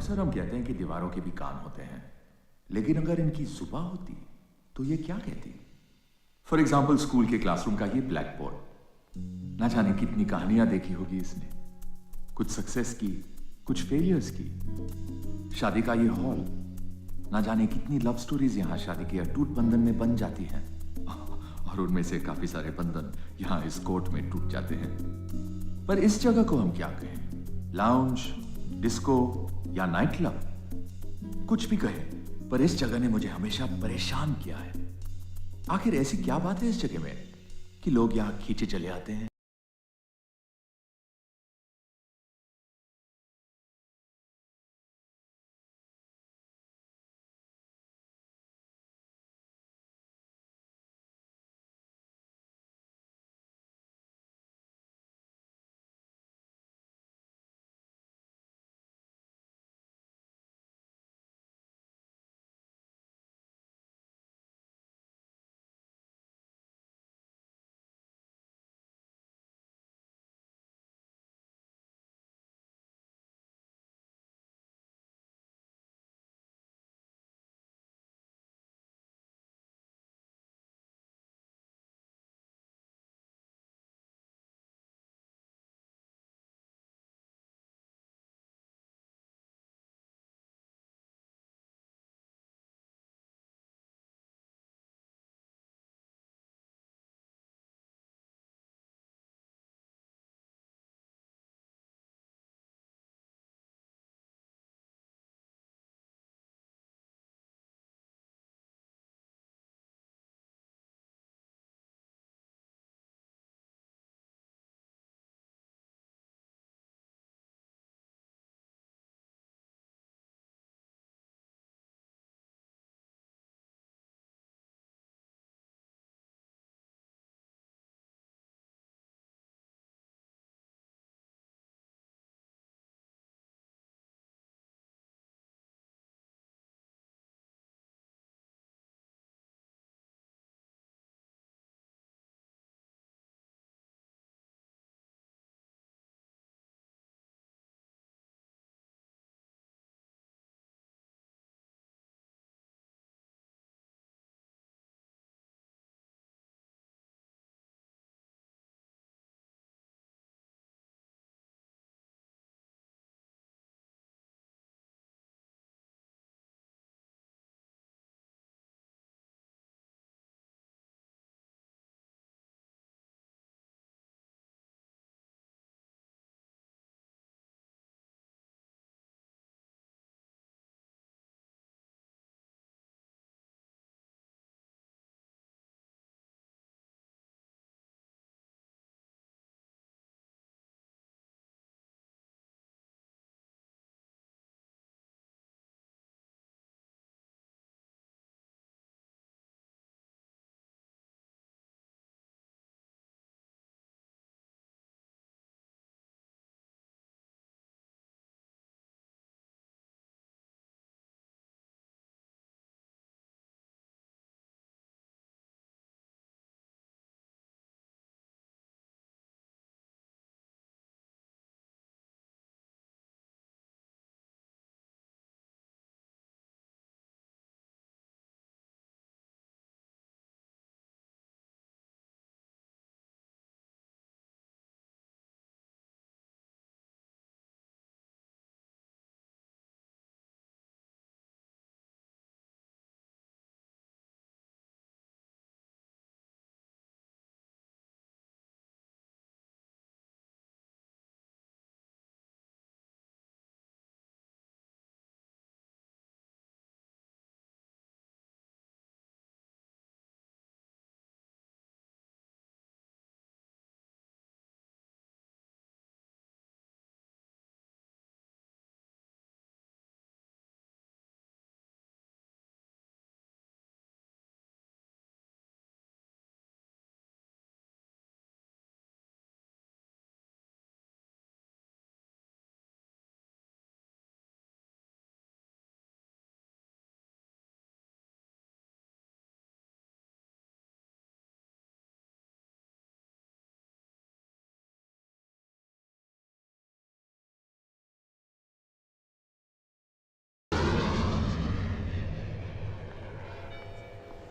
अक्सर हम कहते हैं कि दीवारों के भी कान होते हैं, लेकिन अगर इनकी जुबान होती तो ये क्या कहती? फॉर एग्जाम्पल स्कूल के क्लासरूम का ये ब्लैक बोर्ड, ना जाने कितनी कहानियां देखी होगी इसने, कुछ सक्सेस की, कुछ फेलियर्स की। शादी का ये हॉल, ना जाने कितनी लव स्टोरीज यहां शादी के अटूट बंधन में बन जाती हैं और उनमें से काफी सारे बंधन यहां इस कोर्ट में टूट जाते हैं। पर इस जगह को हम क्या कहें? लाउंज, डिस्को या नाइट क्लब? कुछ भी कहें, पर इस जगह ने मुझे हमेशा परेशान किया है। आखिर ऐसी क्या बात है इस जगह में कि लोग यहां खींचे चले आते हैं?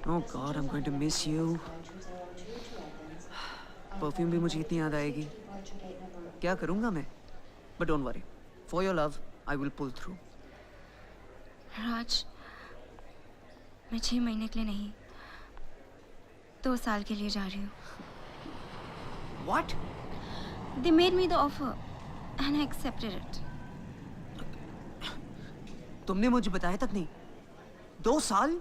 Oh God, I'm going to miss you. Perfume भी मुझे इतनी याद आएगी. क्या करूँगा मैं? But don't worry. For your love, I will pull through. राज, मैं 6 महीने के लिए नहीं, 2 साल के लिए जा रही हूँ. What? They made me the offer, and I accepted it. तुमने मुझे बताया तक नहीं. 2 साल?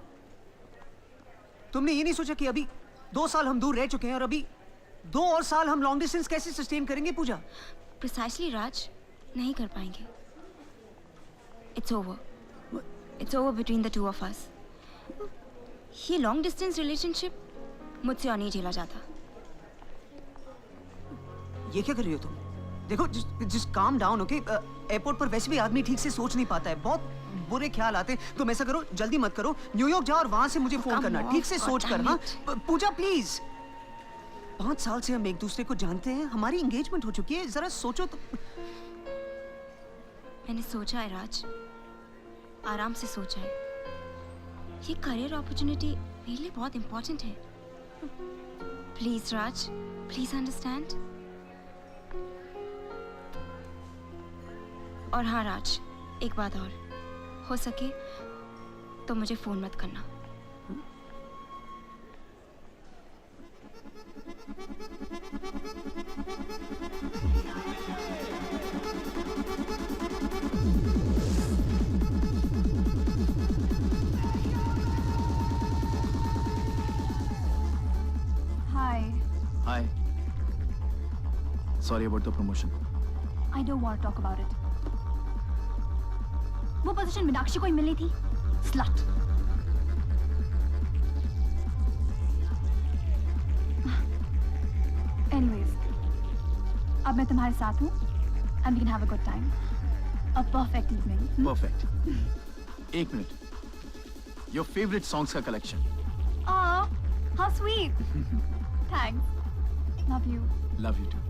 तुमने ये नहीं सोचा कि अभी 2 साल हम दूर रह चुके हैं और अभी 2 और साल हम लॉन्ग डिस्टेंस कैसे सस्टेन करेंगे पूजा? Precisely, राज, नहीं कर पाएंगे. It's over. It's over between the two of us. ये लॉन्ग डिस्टेंस रिलेशनशिप मुझसे और नहीं झेला जाता. ये क्या कर रही हो तुम? देखो, just calm down, okay? Airport पर वैसे भी आदमी ठीक से सोच नहीं पाता है. बहुत बुरे ख्याल आते हैं. तुम ऐसा करो, जल्दी मत करो. न्यूयॉर्क जाओ और वहां से मुझे फोन करना. ठीक से सोच कर. हाँ पूजा प्लीज. 5 साल से हम एक दूसरे को जानते हैं. हमारी एंगेजमेंट हो चुकी है. जरा सोचो तो. मैंने सोचा है राज, आराम से सोचा है. ये करियर अपॉर्चुनिटी मेरे लिए बहुत इंपॉर्टेंट है. Please Raj, please understand. और हाँ राज, एक बात और, हो सके तो मुझे फोन मत करना. Hi. Sorry about the promotion. I don't want to talk about it. वो पोजीशन मीनाक्षी को ही मिली थी. Slut. Anyways, अब मैं तुम्हारे साथ हूँ and we can have a good time. A perfect evening. Perfect. 1 minute. Your favorite songs का collection. Aw, how sweet. Thanks. Love you. Love you too.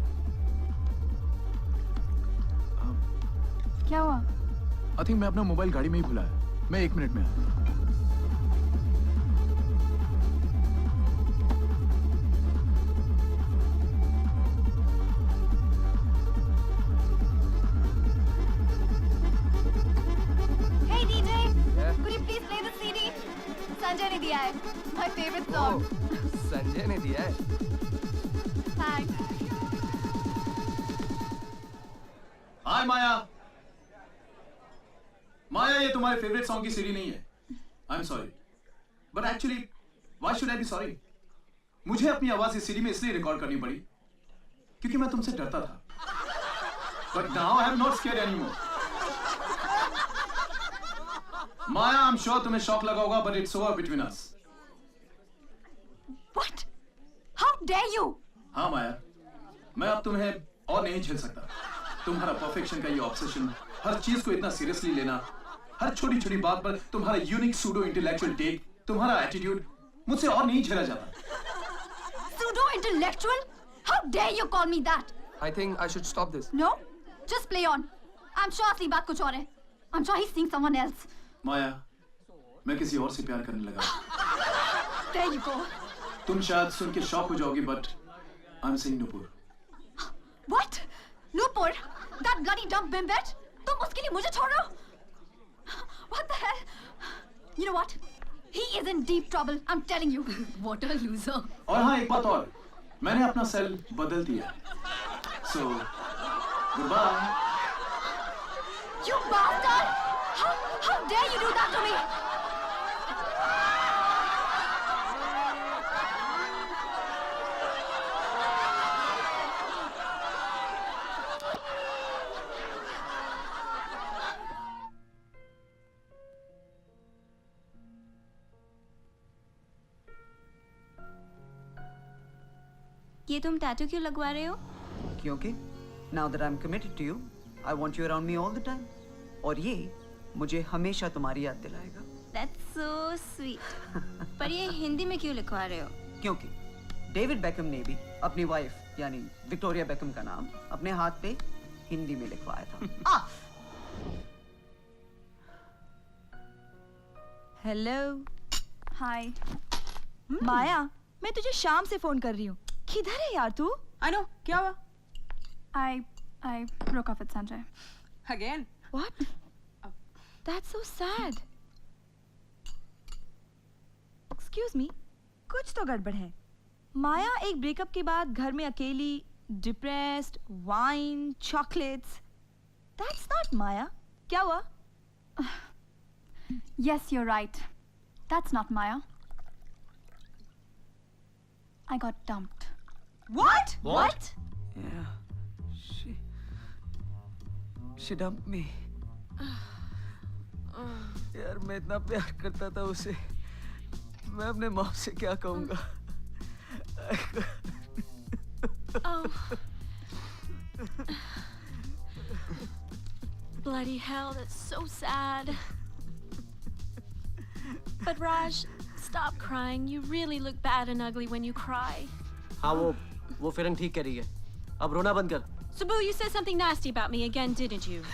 क्या हुआ? I think मैं अपना मोबाइल गाड़ी में ही भूला है. मैं 1 मिनट में आता हूँ. Hey DJ, could you please play the CD? Sanjay ने दिया है. My favorite song. संजय ने दिया है. Thanks. हाय माया. माया, ये तुम्हारे फेवरेट सॉन्ग की सीडी नहीं है. I am sorry, but actually why should I be sorry? मुझे अपनी आवाज इस सीडी में इसलिए रिकॉर्ड करनी पड़ी क्योंकि मैं तुमसे डरता था. But now I am not scared anymore. Maya, I am sure तुम्हें शॉक लगा होगा, but it's over between us. What? How dare you? हाँ माया, मैं अब तुम्हें और नहीं झेल सकता. तुम्हारा परफेक्शन का ये ऑब्सेशन, हर चीज को इतना सीरियसली लेना, हर छोटी छोटी बात पर तुम्हारा यूनिक सूडो इंटेलेक्चुअल टेक, तुम्हारा एटीट्यूड मुझसे और नहीं झेला जाता. Pseudo intellectual? How dare you call me that? I think I should stop this. No, just play on. I'm sure असली बात कुछ और है. I'm sure he's seeing someone else. माया, मैं किसी और से प्यार करने लगा. There you go. तुम शायद सुन के शॉक हो जाओगी, but I am saying Nupur. What? Nupur? That bloody dumb bimbet? तुम उसके लिए मुझे छोड़ रहे हो? What the hell? You know what? He is in deep trouble. I'm telling you. What a loser. और हाँ, एक बात और, मैंने अपना सेल बदल दिया. So, goodbye. You bastard! How dare you do that to me? ये तुम टैटू क्यों लगवा रहे हो? क्योंकि now that I'm committed to you, I want you around me all the time. और ये मुझे हमेशा तुम्हारी याद दिलाएगा. That's so sweet. पर ये हिंदी में क्यों लिखवा रहे हो? क्योंकि डेविड बेकम ने भी अपनी वाइफ यानी विक्टोरिया बेकम का नाम अपने हाथ पे हिंदी में लिखवाया था. Hello. Hi. माया, मैं तुझे शाम से फोन कर रही हूँ. किधर है यार तू? I know. क्या हुआ? I broke off with Sanjay. Again? What? That's so sad. Excuse me, कुछ तो गड़बड़ है. माया एक ब्रेकअप के बाद घर में अकेली, depressed, wine, chocolates. That's not Maya. क्या हुआ? Yes, you're right. That's not Maya. I got dumped. What? What? Yeah. She dumped me. यार मैं इतना प्यार करता था उसे. मैं अपने माँ से क्या कहूँगा? Bloody hell, that's so sad. But Raj, stop crying. You really look bad and ugly when you cry. हाँ वो फिल्म ठीक करी है. अब रोना बंद कर. Subbu, you said something nasty about me again, didn't you?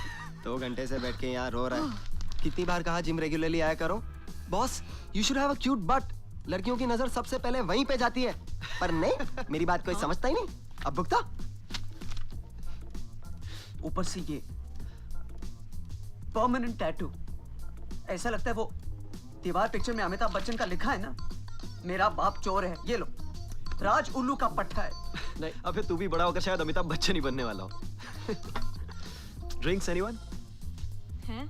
2 घंटे से बैठ के यहाँ रो रहा है. कितनी बार कहा जिम रेगुलरली आया करो. Boss, you should have a cute but. लड़कियों की नजर सबसे पहले वहीं पे जाती है. पर नहीं, मेरी बात कोई समझता ही नहीं. अब भुगता. ऊपर से ये परमानेंट टैटू. ऐसा लगता है वो दीवार पिक्चर में अमिताभ बच्चन का लिखा है ना, मेरा बाप चोर है. ये लो, राज उल्लू का पट्टा है. नहीं, अबे तू भी बड़ा होकर शायद अमिताभ बच्चन ही बनने वाला हो. Drinks anyone? Huh?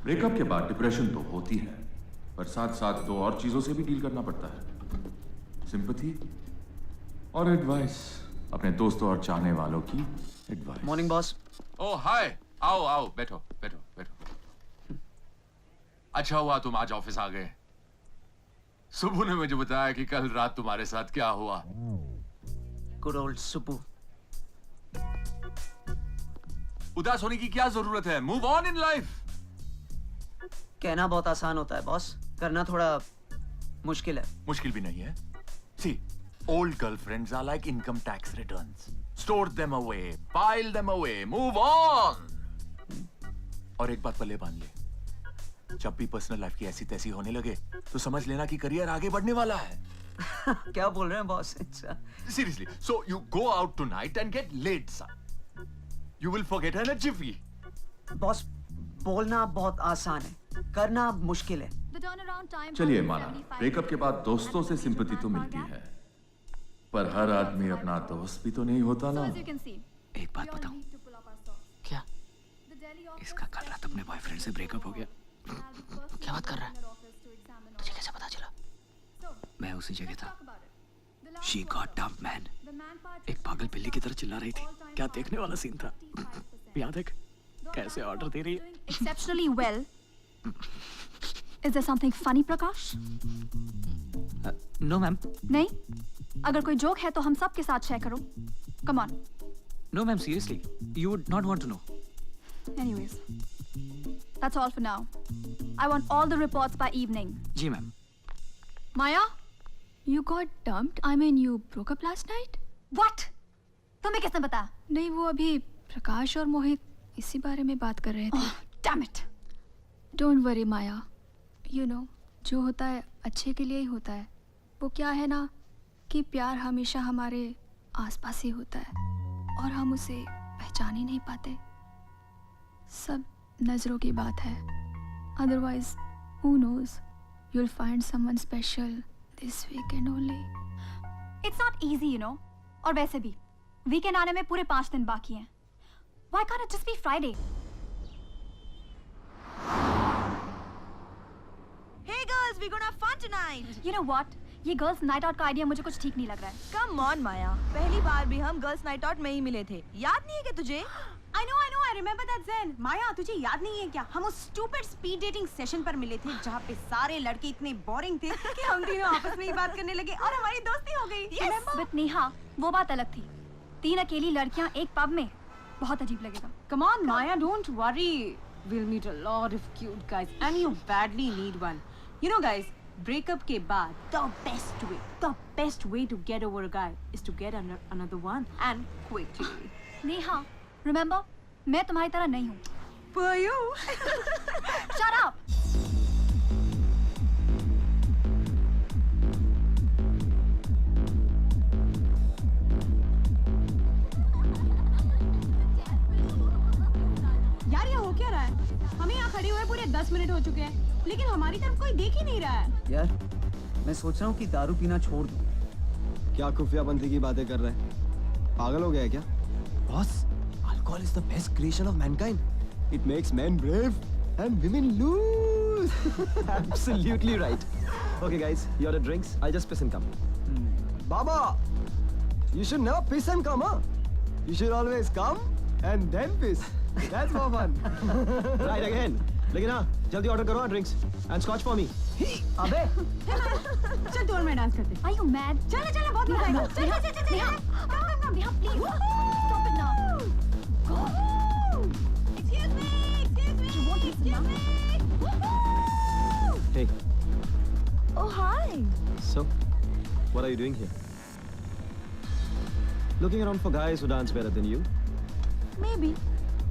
ब्रेकअप के बाद डिप्रेशन तो होती है, पर साथ साथ 2 और चीजों से भी डील करना पड़ता है. सिंपैथी और एडवाइस. अपने दोस्तों और चाहने वालों की advice. Morning boss. Oh hi, आओ आओ, बैठो बैठो बैठो. अच्छा हुआ तुम आज ऑफिस आ गए. सुबह ने मुझे बताया कि कल रात तुम्हारे साथ क्या हुआ. Good old Subbu. उदास होने की क्या जरूरत है. Move on in life. कहना बहुत आसान होता है बॉस, करना थोड़ा मुश्किल है. मुश्किल भी नहीं है. सी, old girlfriends are like income tax returns. Store them away, file them away, move on. और एक बात पल्ले बांध ले, जब भी पर्सनल लाइफ की ऐसी तैसी होने लगे तो समझ लेना कि करियर आगे बढ़ने वाला है. क्या बोल रहे हैं boss? Seriously, so you go out tonight and get laid, son. You will forget her in a jiffy. Boss, बोलना बहुत आसान है, करना मुश्किल है. चलिए माना, ब्रेकअप के बाद दोस्तों से सिंपैथी तो मिलती है, पर हर आदमी अपना दोस्त भी तो नहीं होता ना. एक बात बताऊं? क्या? इसका कल रात अपने बॉयफ्रेंड से ब्रेकअप हो गया. क्या बात कर रहा है? तुझे कैसे पता चला? मैं उसी जगह था. She got dumped, man. एक पागल बिल्ली की तरह चिल्ला रही थी. क्या देखने वाला सीन था. याद है कैसे ऑर्डर दे रही है. Exceptionally well. Is there something funny, Prakash? No, ma'am. नहीं? अगर कोई जोक है तो हम सब के साथ शेयर करो. Come on. No, ma'am. Seriously, you would not want to know. Anyways, that's all for now. I want all the reports by evening. जी ma'am. Maya, you got dumped. I mean, you broke up last night. What? तुम्हें किसने बताया? नहीं, वो अभी प्रकाश और मोहित इसी बारे में बात कर रहे थे. Damn it. Don't worry, Maya. You know, जो होता है अच्छे के लिए ही होता है. वो क्या है ना कि प्यार हमेशा हमारे आसपास ही होता है और हम उसे पहचान ही नहीं पाते. सब नजरों की बात है. Otherwise, who knows? You'll find someone special this weekend only. It's not easy, you know. और वैसे भी वीकेंड आने में पूरे 5 दिन बाकी हैं. Why can't it just be Friday? Hey girls, we're gonna have fun tonight. You know what? ये गर्ल्स नाइट आउट का आइडिया मुझे कुछ ठीक नहीं लग रहा है. Come on, माया. पहली बार भी हम गर्ल्स नाइट आउट में ही मिले थे. याद नहीं है क्या तुझे? I know, I remember that Zen. माया, तुझे याद नहीं है क्या? हम उस stupid speed dating session पर मिले थे, जहाँ पे सारे लड़के इतने boring थे कि हम तीनों आपस में ही बात करने लगे और हमारी दोस्ती हो गई. Yes, but नेहा, वो बात अलग थी. 3 अकेली लड़कियाँ एक पब में, बहुत अजीब लगेगा. Come on, Maya, don't worry. We'll meet a lot of cute guys, and you badly need one. You know, guys, breakup के बाद the best way to get over a guy is to get another one and quickly. Neha, remember? मैं तुम्हारी तरह नहीं हूँ। For you. Shut up! यार ये हो क्या रहा है? हमें यहाँ खड़े हुए पूरे 10 मिनट हो चुके हैं, लेकिन हमारी तरफ कोई देख ही नहीं रहा है। यार मैं सोच रहा हूँ कि दारू पीना छोड़ दूँ। क्या खुफियापंथी की बातें कर रहे हैं? पागल हो गया है क्या? Boss, alcohol is the best creation of Mankind. It makes men brave and women lose. Absolutely right. Okay guys, you order drinks. I'll just piss and come. Baba, you should never piss and come, huh? You should always come and then piss. That's more fun. Right again. लेकिन हाँ, जल्दी order करो drinks and scotch for me. अबे चल तू और मैं dance करते हैं। Are you mad? चलो चलो बहुत मजा आएगा। चल चल चल चल। Neha, please. Stop it now. Excuse me, excuse me. Hey, Oh, hi. so what are you doing here? Looking around for guys who dance better than you? Maybe.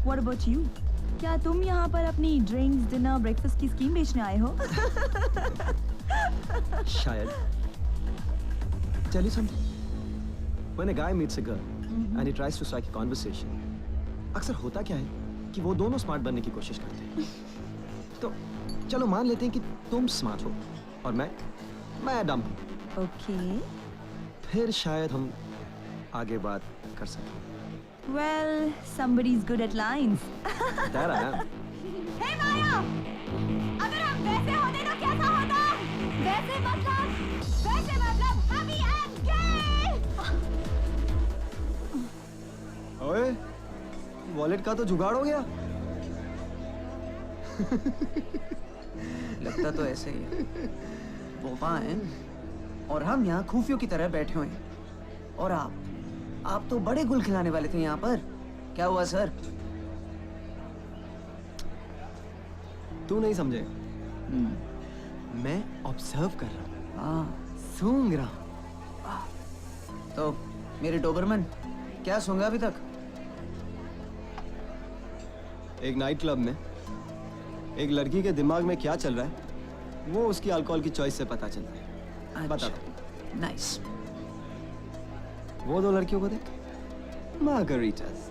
What about you? क्या तुम यहाँ पर अपनी drinks, dinner, breakfast की scheme बेचने आए हो? शायद. Tell you something. When a guy meets a girl and he tries to strike a conversation, अक्सर होता क्या है कि वो दोनों स्मार्ट बनने की कोशिश करते हैं. तो चलो मान लेते हैं कि तुम स्मार्ट हो और मैं डम हूँ. Okay. फिर शायद हम आगे बात कर सकें. Well, somebody's good at lines. That I am. हे माया, अगर हम वैसे होते तो कैसा होता? वैसे मतलब happy and gay. ओए, वॉलेट का तो जुगाड़ हो गया. लगता तो ऐसे ही है। वो वहाँ हैं और हम यहाँ खूफियों की तरह बैठे हुए हैं। और आप तो बड़े गुल खिलाने वाले थे यहाँ पर। क्या हुआ सर? तू नहीं समझे. मैं ऑब्जर्व कर रहा हूँ. हाँ, सूंघ रहा हूँ. तो मेरे डोबरमन क्या सूंघा अभी तक? एक नाइट क्लब में एक लड़की के दिमाग में क्या चल रहा है वो उसकी अल्कोहल की चॉइस से पता चलता है. बता दो. नाइस। वो दो लड़कियों को देख. मार्गरीटास,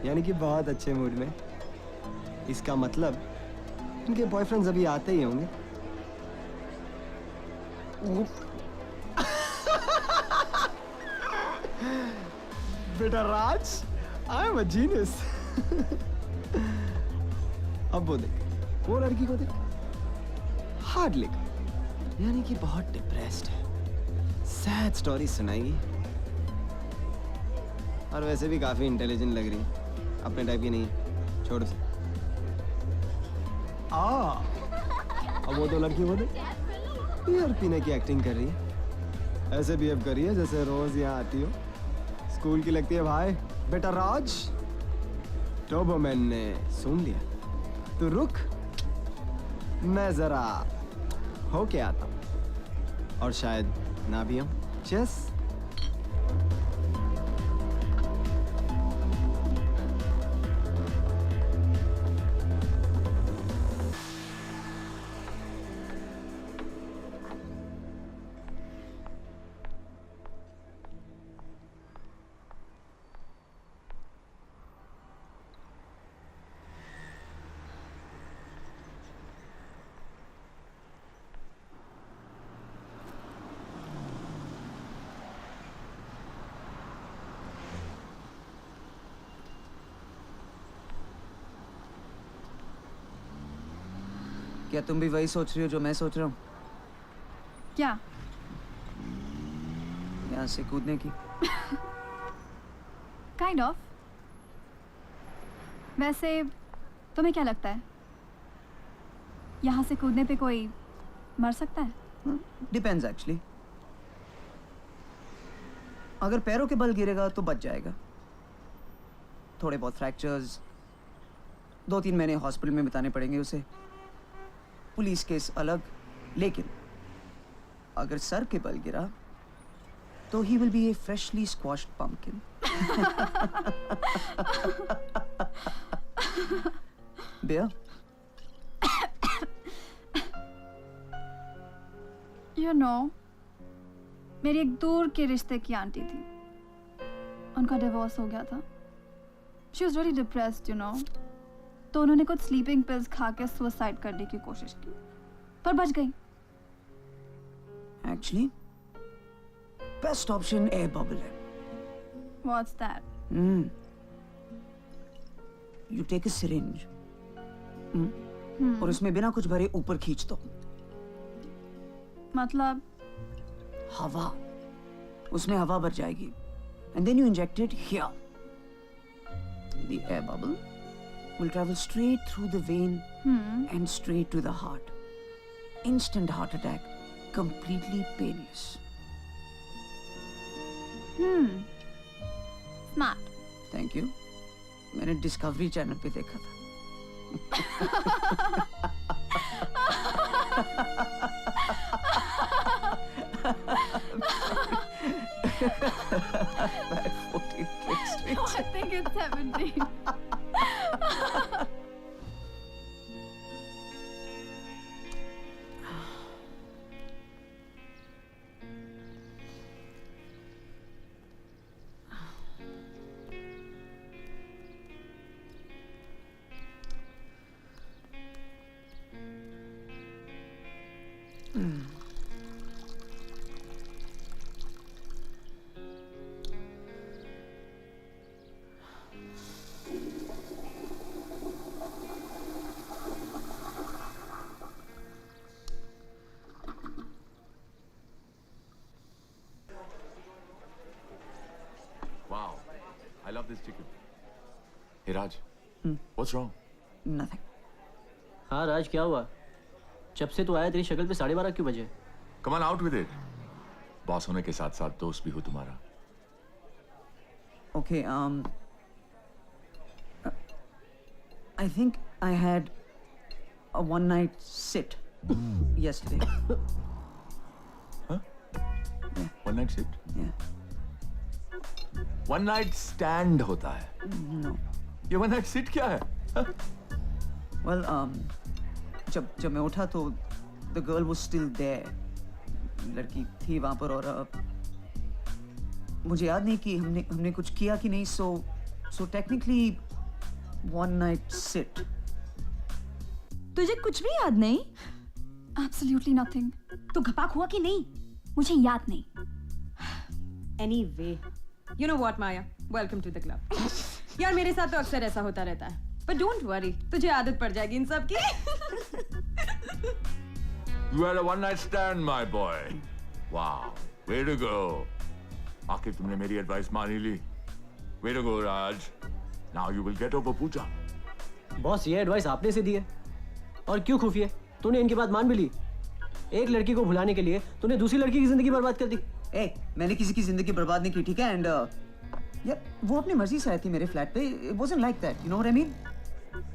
यानी कि बहुत अच्छे मूड में. इसका मतलब इनके बॉयफ्रेंड्स अभी आते ही होंगे. बेटा राज, आई एम अ जीनियस. अब वो देख, वो लड़की को देख. हार्ड लिक, यानी कि बहुत डिप्रेस्ड है. सैड स्टोरी सुनाएगी. और वैसे भी काफी इंटेलिजेंट लग रही है. अपने टाइप की नहीं है. छोड़ उसे. अब वो तो लड़की वो देख, बियर पीने की एक्टिंग कर रही है. ऐसे बिहेव कर रही है जैसे रोज यहाँ आती हो. स्कूल की लगती है भाई. बेटा राज, डोबरमैन ने सुन लिया. तू रुक, मैं जरा होके आता हूँ. और शायद ना भी हूँ. चेस. क्या तुम भी वही सोच रही हो जो मैं सोच रहा हूँ? क्या? यहाँ से कूदने की. Kind of. वैसे तुम्हें क्या लगता है, यहाँ से कूदने पे कोई मर सकता है? Depends actually. अगर पैरों के बल गिरेगा तो बच जाएगा. थोड़े बहुत फ्रैक्चर्स, 2-3 महीने हॉस्पिटल में बिताने पड़ेंगे उसे. पुलिस केस अलग. लेकिन अगर सर के बल गिरा तो he will be a freshly squashed pumpkin. Beer? You know, मेरी एक दूर के रिश्ते की आंटी थी, उनका डिवोर्स हो गया था। She was really depressed, you know. तो उन्होंने कुछ स्लीपिंग पिल्स खा के सुसाइड करने की कोशिश की, पर बच गई। Actually, best option air bubble है। What's that? You take a syringe, और उसमें बिना कुछ भरे ऊपर खींच दो। मतलब हवा, उसमें हवा भर जाएगी, and then you inject it here. The air bubble will travel straight through the vein and straight to the heart. Instant heart attack, completely painless. Smart. Thank you. मैंने डिस्कवरी चैनल पे देखा था। Bad 14 tricks. I think it's 17. Wow, I love this chicken. Hey Raj, what's wrong? Nothing. हाँ राज, क्या हुआ? जब से तू आया तेरी शक्ल पे 12:30 क्यों बजे? Come on out with it. Boss होने के साथ साथ दोस्त भी हो तुम्हारा। Okay, I think I had a one-night sit yesterday. Huh? Yeah. One night sit? Yeah. One night stand होता है। No. ये one night sit क्या है? Well, जब मैं उठा तो the girl was still there. लड़की थी वहां पर और मुझे याद नहीं कि हमने कुछ किया कि नहीं, so technically one night sit. तुझे कुछ भी याद नहीं? Absolutely nothing. तो घपाक हुआ कि नहीं? मुझे याद नहीं। Anyway, you know what, Maya? Welcome to the club. यार मेरे साथ तो अक्सर ऐसा होता रहता है, but don't worry, तुझे आदत पड़ जाएगी इन सब की। You had a one night stand, my boy. Wow, way to go. आखिर तुमने मेरी एडवाइस मान ही ली। Way to go, Raj. Now you will get over Pooja. Boss, ये एडवाइस आपने से दी है और क्यों खुफिया? तूने इनकी बात मान भी ली। एक लड़की को भुलाने के लिए तूने दूसरी लड़की की जिंदगी बर्बाद कर दी। मैंने किसी की जिंदगी बर्बाद नहीं की, ठीक है? एंड यार वो अपनी मर्जी से आई थी मेरे फ्लैट पे। It wasn't like that, you know what I mean?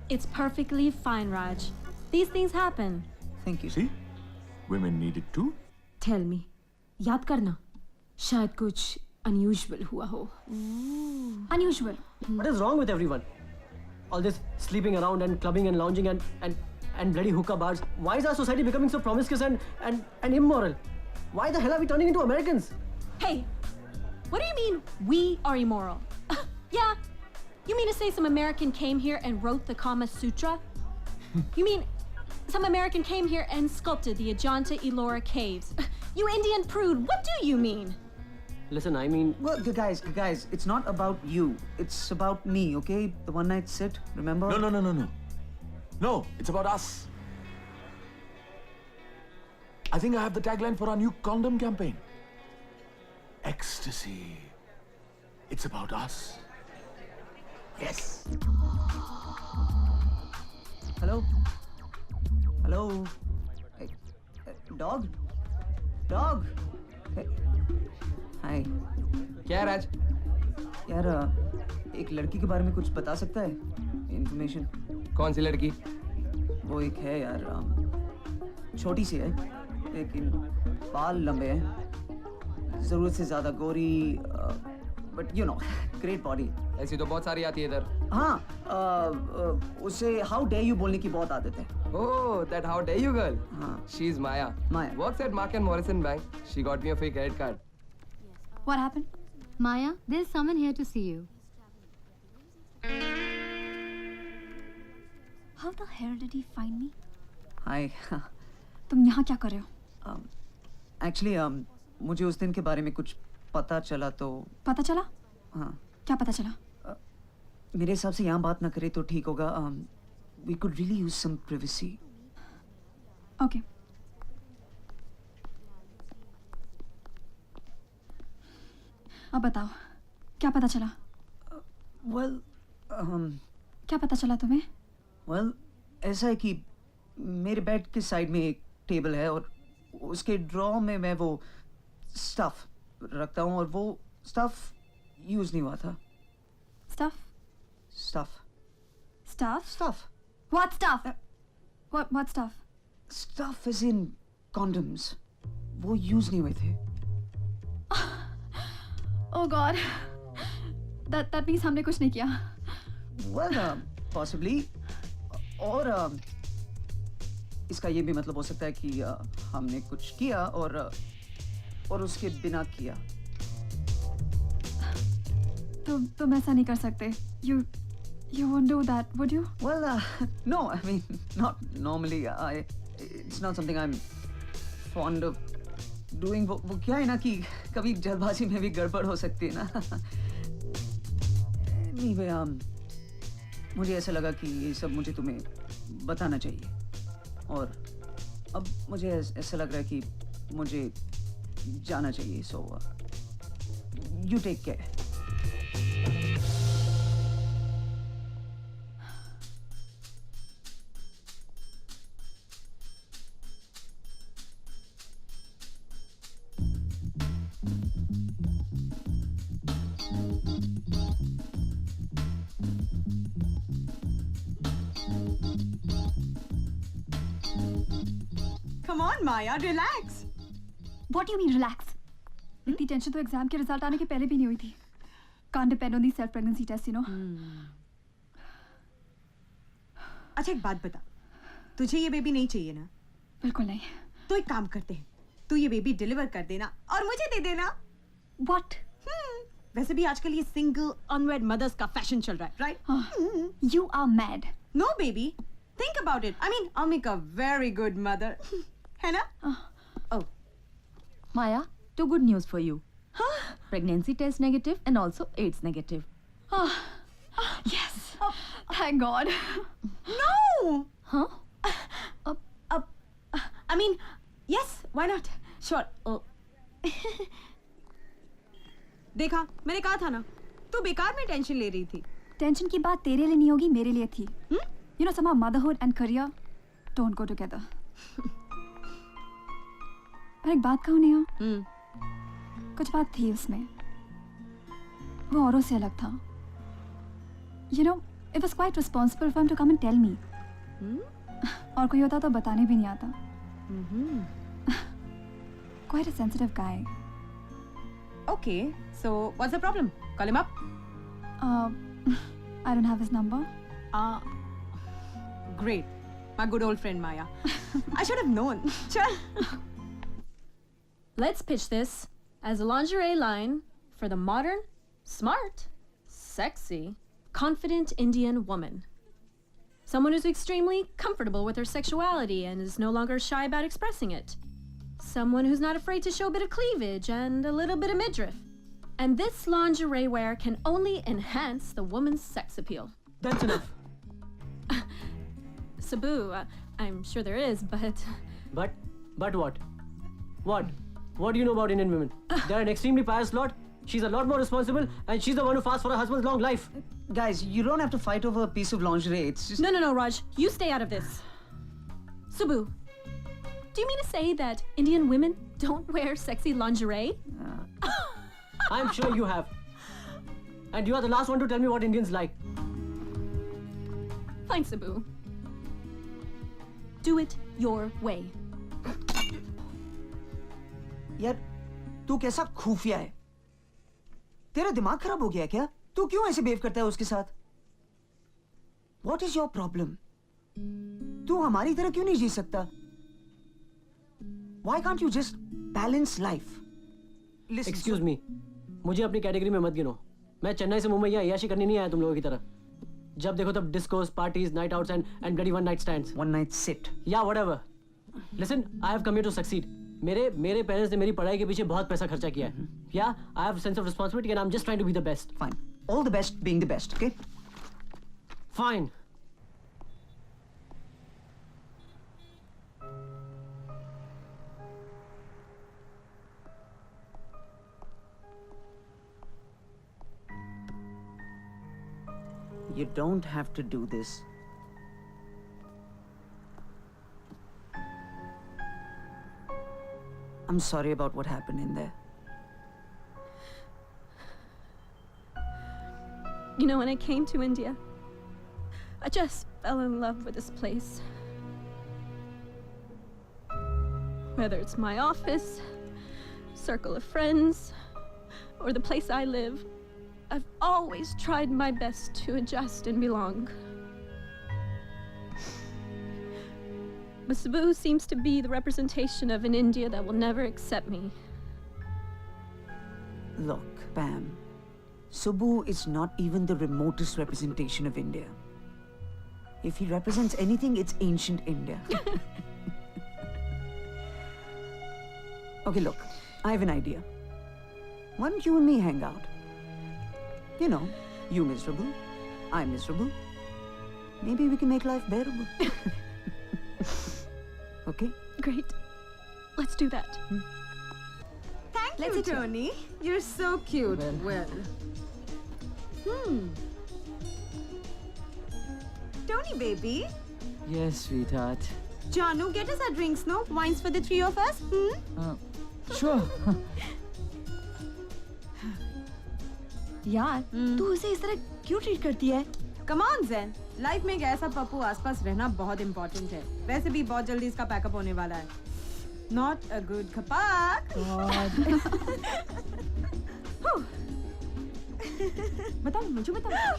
It's perfectly fine, Raj. These things happen. Thank you. See? Women need it too. Tell me, याद करना, शायद कुछ unusual हुआ हो। Unusual. What is wrong with everyone? All this sleeping around and clubbing and lounging and bloody hookah bars. Why is our society becoming so promiscuous and immoral? Why the hell are we turning into Americans? Hey, what do you mean we are immoral? Yeah, you mean to say some American came here and wrote the Kama Sutra? You mean some American came here and sculpted the Ajanta Ellora caves? You Indian prude, what do you mean? Listen, I mean... Well, guys, it's not about you. It's about me, okay? The one night sit, remember? No. No, it's about us. I think I have the tagline for our new condom campaign. Ecstasy. It's about us. Yes. Hello? Hey, dog? Hey. Hi. क्या है राज? यार एक लड़की के बारे में कुछ बता सकता है? Information. कौन सी लड़की? वो एक है यार, छोटी सी है लेकिन बाल लंबे हैं, जरूरत से ज्यादा गोरी, but you know, great body. ऐसी तो बहुत सारी आती है इधर. हाँ, उसे how dare you बोलने की बहुत आदत है. Oh, that how dare you girl? हाँ. She's Maya. Maya. Works at Mark and Morrison Bank. She got me a fake credit card. What happened? Maya, there's someone here to see you. How the hell did he find me? Hi. तुम यहाँ क्या कर रहे हो? Actually, मुझे उस दिन के बारे में कुछ पता चला तो. पता चला? हाँ. क्या पता चला? मेरे हिसाब से यहाँ बात ना करे तो ठीक होगा. We could really use some privacy. Okay. अब बताओ, क्या पता चला? Well, क्या पता चला तुम्हें? well, ऐसा है कि मेरे बेड के साइड में एक टेबल है और उसके ड्रॉ में मैं वो स्टफ रखता हूँ और वो स्टफ यूज नहीं हुआ था. Stuff? Stuff. Stuff? Stuff. What stuff? What stuff? Stuff is in condoms. वो यूज नहीं हुए थे. Oh God. That means हमने कुछ नहीं किया. Well, possibly. और इसका ये भी मतलब हो सकता है कि हमने कुछ किया और उसके बिना किया. तुम ऐसा नहीं कर सकते. You won't do that, would you? Well, no, I mean, not normally. It's not something I'm fond of doing. वो क्या है ना कि कभी जल्दबाजी में भी गड़बड़ हो सकती है ना. Anyway, मुझे ऐसा लगा कि ये सब मुझे तुम्हें बताना चाहिए. और अब मुझे ऐसा लग रहा है कि मुझे जाना चाहिए. So, you take care. Come on, Maya, relax. What do you mean relax? इतनी टेंशन तो एग्जाम के रिजल्ट आने के पहले भी नहीं हुई थी. Can't depend on these self pregnancy tests, you know. अच्छा एक बात बता, तुझे ये बेबी नहीं चाहिए ना? बिल्कुल नहीं. तो एक काम करते हैं, तू ये बेबी डिलीवर कर देना और मुझे दे देना. What? वैसे भी आजकल ये सिंगल अनवेड मदर्स का फैशन चल रहा है, right? You are mad. No, baby. Think about it. I mean, I'll make a very good mother. है ना? Oh. Maya, two good news for you. Pregnancy test negative and also AIDS negative. Yes. Thank God. No. Huh? I mean, yes. Why not? Sure. Oh. देखा, मैंने कहा था ना, तू बेकार में टेंशन ले रही थी. टेंशन की बात तेरे लिए नहीं होगी, मेरे लिए थी. You know, somehow motherhood and career don't go together. पर एक बात कहूँ नहीं, कुछ बात थी उसमें. वो औरों से अलग था. You know, it was quite responsible for him to come and tell me. और कोई होता तो बताने भी नहीं आता. Quite a sensitive guy. Okay, so what's the problem? Call him up. I don't have his number. Great. My good old friend Maya. I should have known. Chal. Let's pitch this as a lingerie line for the modern, smart, sexy, confident Indian woman. Someone who's extremely comfortable with her sexuality and is no longer shy about expressing it. Someone who's not afraid to show a bit of cleavage and a little bit of midriff. And this lingerie wear can only enhance the woman's sex appeal. That's enough. Sabu, I'm sure there is, but... But what? What? What do you know about Indian women? They're an extremely pious lot. She's a lot more responsible, and she's the one who fasts for her husband's long life. Guys, you don't have to fight over a piece of lingerie. It's just... No, Raj. You stay out of this. Sabu, do you mean to say that Indian women don't wear sexy lingerie? I'm sure you have. And you are the last one to tell me what Indians like. Fine, Sabu. Do it your way. यार, तू कैसा खुफिया है? तेरा दिमाग खराब हो गया क्या? तू क्यों ऐसे बिहेव करता है उसके साथ? What is your problem? तू हमारी तरह क्यों नहीं जी सकता? Why can't you just balance life? Listen, Excuse me, मुझे अपनी कैटेगरी में मत गिनो. मैं चेन्नई से मुंबई यहाँ याशी करने नहीं आया तुम लोगों की तरह. जब देखो तब discourse, parties, night outs and bloody one night stands. One night sit. Yeah, whatever. Listen, I have come here to succeed. मेरे पेरेंट्स ने मेरी पढ़ाई के पीछे बहुत पैसा खर्चा किया है. Yeah, I have a sense of responsibility and I'm just trying to be the best. Fine. All the best being the best, okay? Fine. You don't have to do this. I'm sorry about what happened in there. You know, when I came to India, I just fell in love with this place. Whether it's my office, circle of friends, or the place I live, I've always tried my best to adjust and belong. But Cebu seems to be the representation of an India that will never accept me. Look, Pam, Subbu is not even the remotest representation of India. If he represents anything, it's ancient India. Okay, look, I have an idea. Why don't you and me hang out? You know, you miserable, I'm miserable. Maybe we can make life bearable. Okay? Great. Let's do that. Thank Let's you, eat it. Tony. You're so cute. Well. Tony, baby. Yes, sweetheart. Janu, get us our drinks, no? Wines for the three of us? Sure. यार तू उसे इस तरह क्यों treat करती है? Come on, Zen. Life में एक ऐसा पप्पू आसपास रहना बहुत इम्पोर्टेंट है. वैसे भी बहुत जल्दी इसका पैकअप होने वाला है. Not a good kapak. बताओ मुझे बताओ.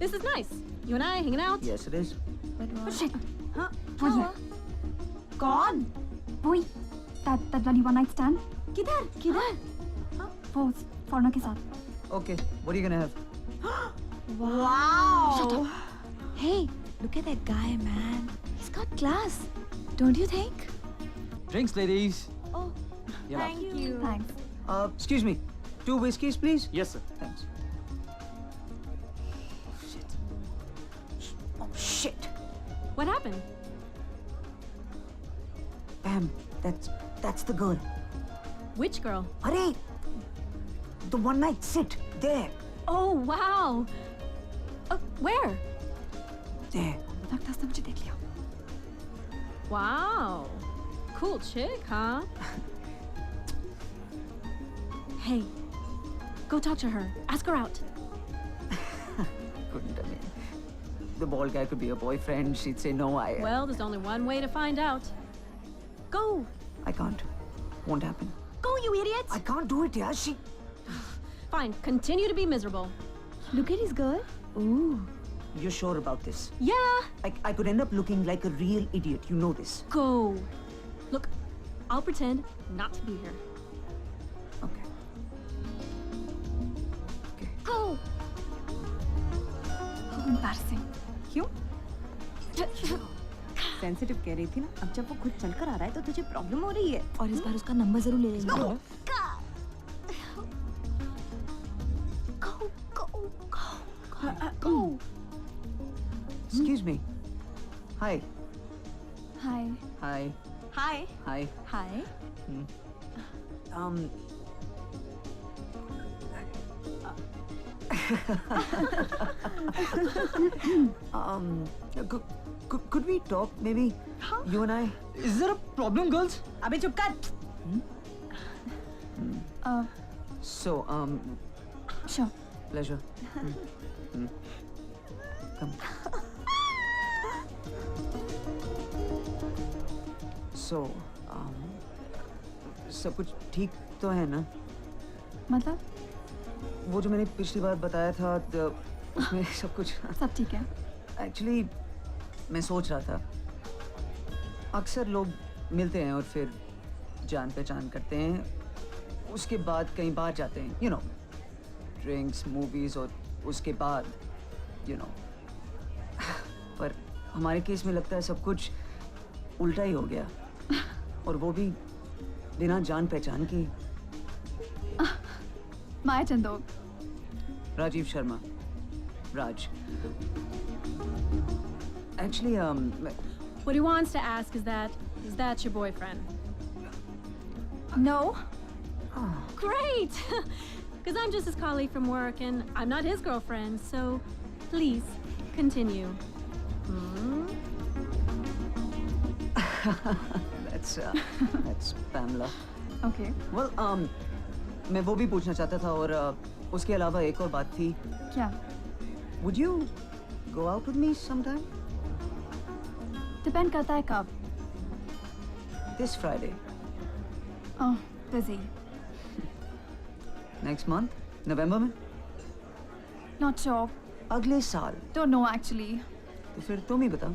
This is nice. You and I hanging out. Yes, it is. Oh shit. हाँ. कौन? वही. That bloody one night stand. किधर? किधर? वो फॉरनर के साथ. Okay, what are you gonna have? Wow. Shut up. Hey, look at that guy, man. He's got class. Don't you think? Drinks, ladies. Oh, Thank you. Thanks. Excuse me. 2 whiskeys, please. Yes, sir. Thanks. Oh, shit. What happened? Pam, that's the girl. Which girl? Hurry! The one night sit. There. Oh, wow. Where? There. लगता है उसने मुझे देख लिया. Wow. Cool chick, huh? Hey, go talk to her. Ask her out. Couldn't have been. The bald guy could be a boyfriend. She'd say no. Well, there's only one way to find out. Go. I can't. Won't happen. Go, you idiot. I can't do it, yeah. She. Fine, continue to be miserable. look at his girl. Ooh. You're sure about this? Yeah, I could end up looking like a real idiot. You know this. go. Look, I'll pretend not to be here. Okay. Go. How embarrassing. क्यों? Sensitive कह रही थी ना. अब जब वो खुद चलकर आ रहा है तो तुझे प्रॉब्लम हो रही है. और इस बार उसका नंबर जरूर ले लेंगे. Go. Excuse me. Hi. Hi. Hi. Hi. Hi. Hi. Could we talk maybe? You and I? Is there a problem, girls? अबे चुप कर. So, Sure. pleasure. Come. So, सब कुछ ठीक तो है ना? मतलब वो जो मैंने पिछली बार बताया था तो उसमें सब कुछ सब ठीक है? एक्चुअली मैं सोच रहा था अक्सर लोग मिलते हैं और फिर जान पहचान करते हैं, उसके बाद कहीं बाहर जाते हैं, यू नो, ड्रिंक्स, मूवीज, और उसके बाद यू नो पर हमारे केस में लगता है सब कुछ उल्टा ही हो गया, और वो भी बिना जान पहचान की। माया चंदोक। राजीव शर्मा, राज। Actually, What he wants to ask is that your boyfriend? No. Great! Because I'm just his colleague from work and I'm not his girlfriend, so please continue. that's Pamela. Okay. Well, मैं वो भी पूछना चाहता था, और उसके अलावा एक और बात थी। क्या? Would you go out with me sometime? Depend करता है कब? This Friday. Oh, busy. Next month? November में? Not sure. अगले साल? Don't know actually. तो फिर तुम ही बताओ।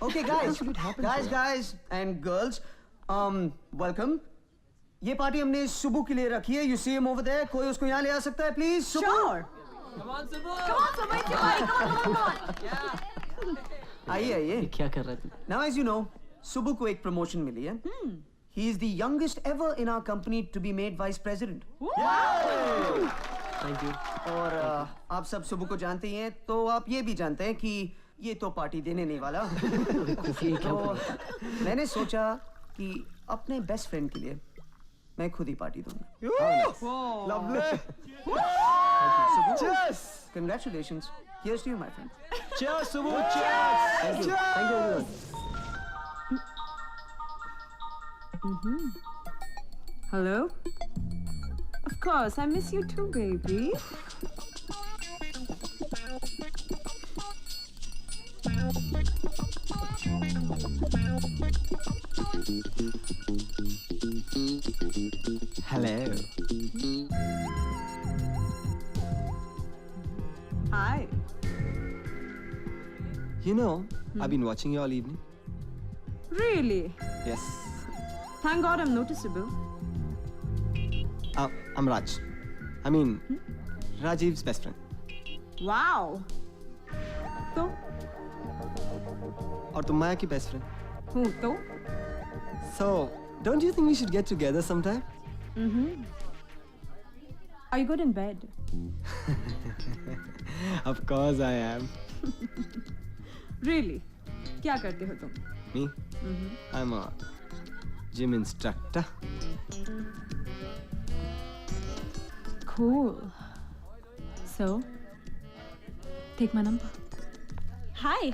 Okay, guys and girls, welcome. ये पार्टी हमने सुबु के लिए रखी है. You see him over there? कोई उसको यहाँ ले आ सकता है, please? Subu. Sure. Come on, Subu. Come on, Subu. It's your party. Come on. आइए ये आइए। क्या कर रहा है तू? Now as you know, सुबु को एक प्रमोशन मिली है। He is the youngest ever in our company to be made vice president. Thank you. और आप सब सुबु को जानते ही हैं, तो आप ये भी जानते हैं कि ये तो पार्टी देने नहीं वाला। खुफिया क्या तो बोल? मैंने सोचा कि अपने बेस्ट फ्रेंड के लिए मैं खुद ही पार्टी दूंगा। Lovely. Cheers! Congratulations. Here's to you, my friend. Cheers, Subbu. Cheers. Thank you. Thank you everyone. Hello? Of course, I miss you too, baby. Hello. Hi. You know, I've been watching you all evening. Really? Yes. Thank God I'm noticeable. I'm Raj. I mean, Rajiv's best friend. Wow. तो और तुम माया की best friend. हूँ तो So, don't you think we should get together sometime? Are you good in bed? Of course I am. Really? क्या करते हो तुम? Me? I'm a gym instructor. Cool. So, take my number. Hi.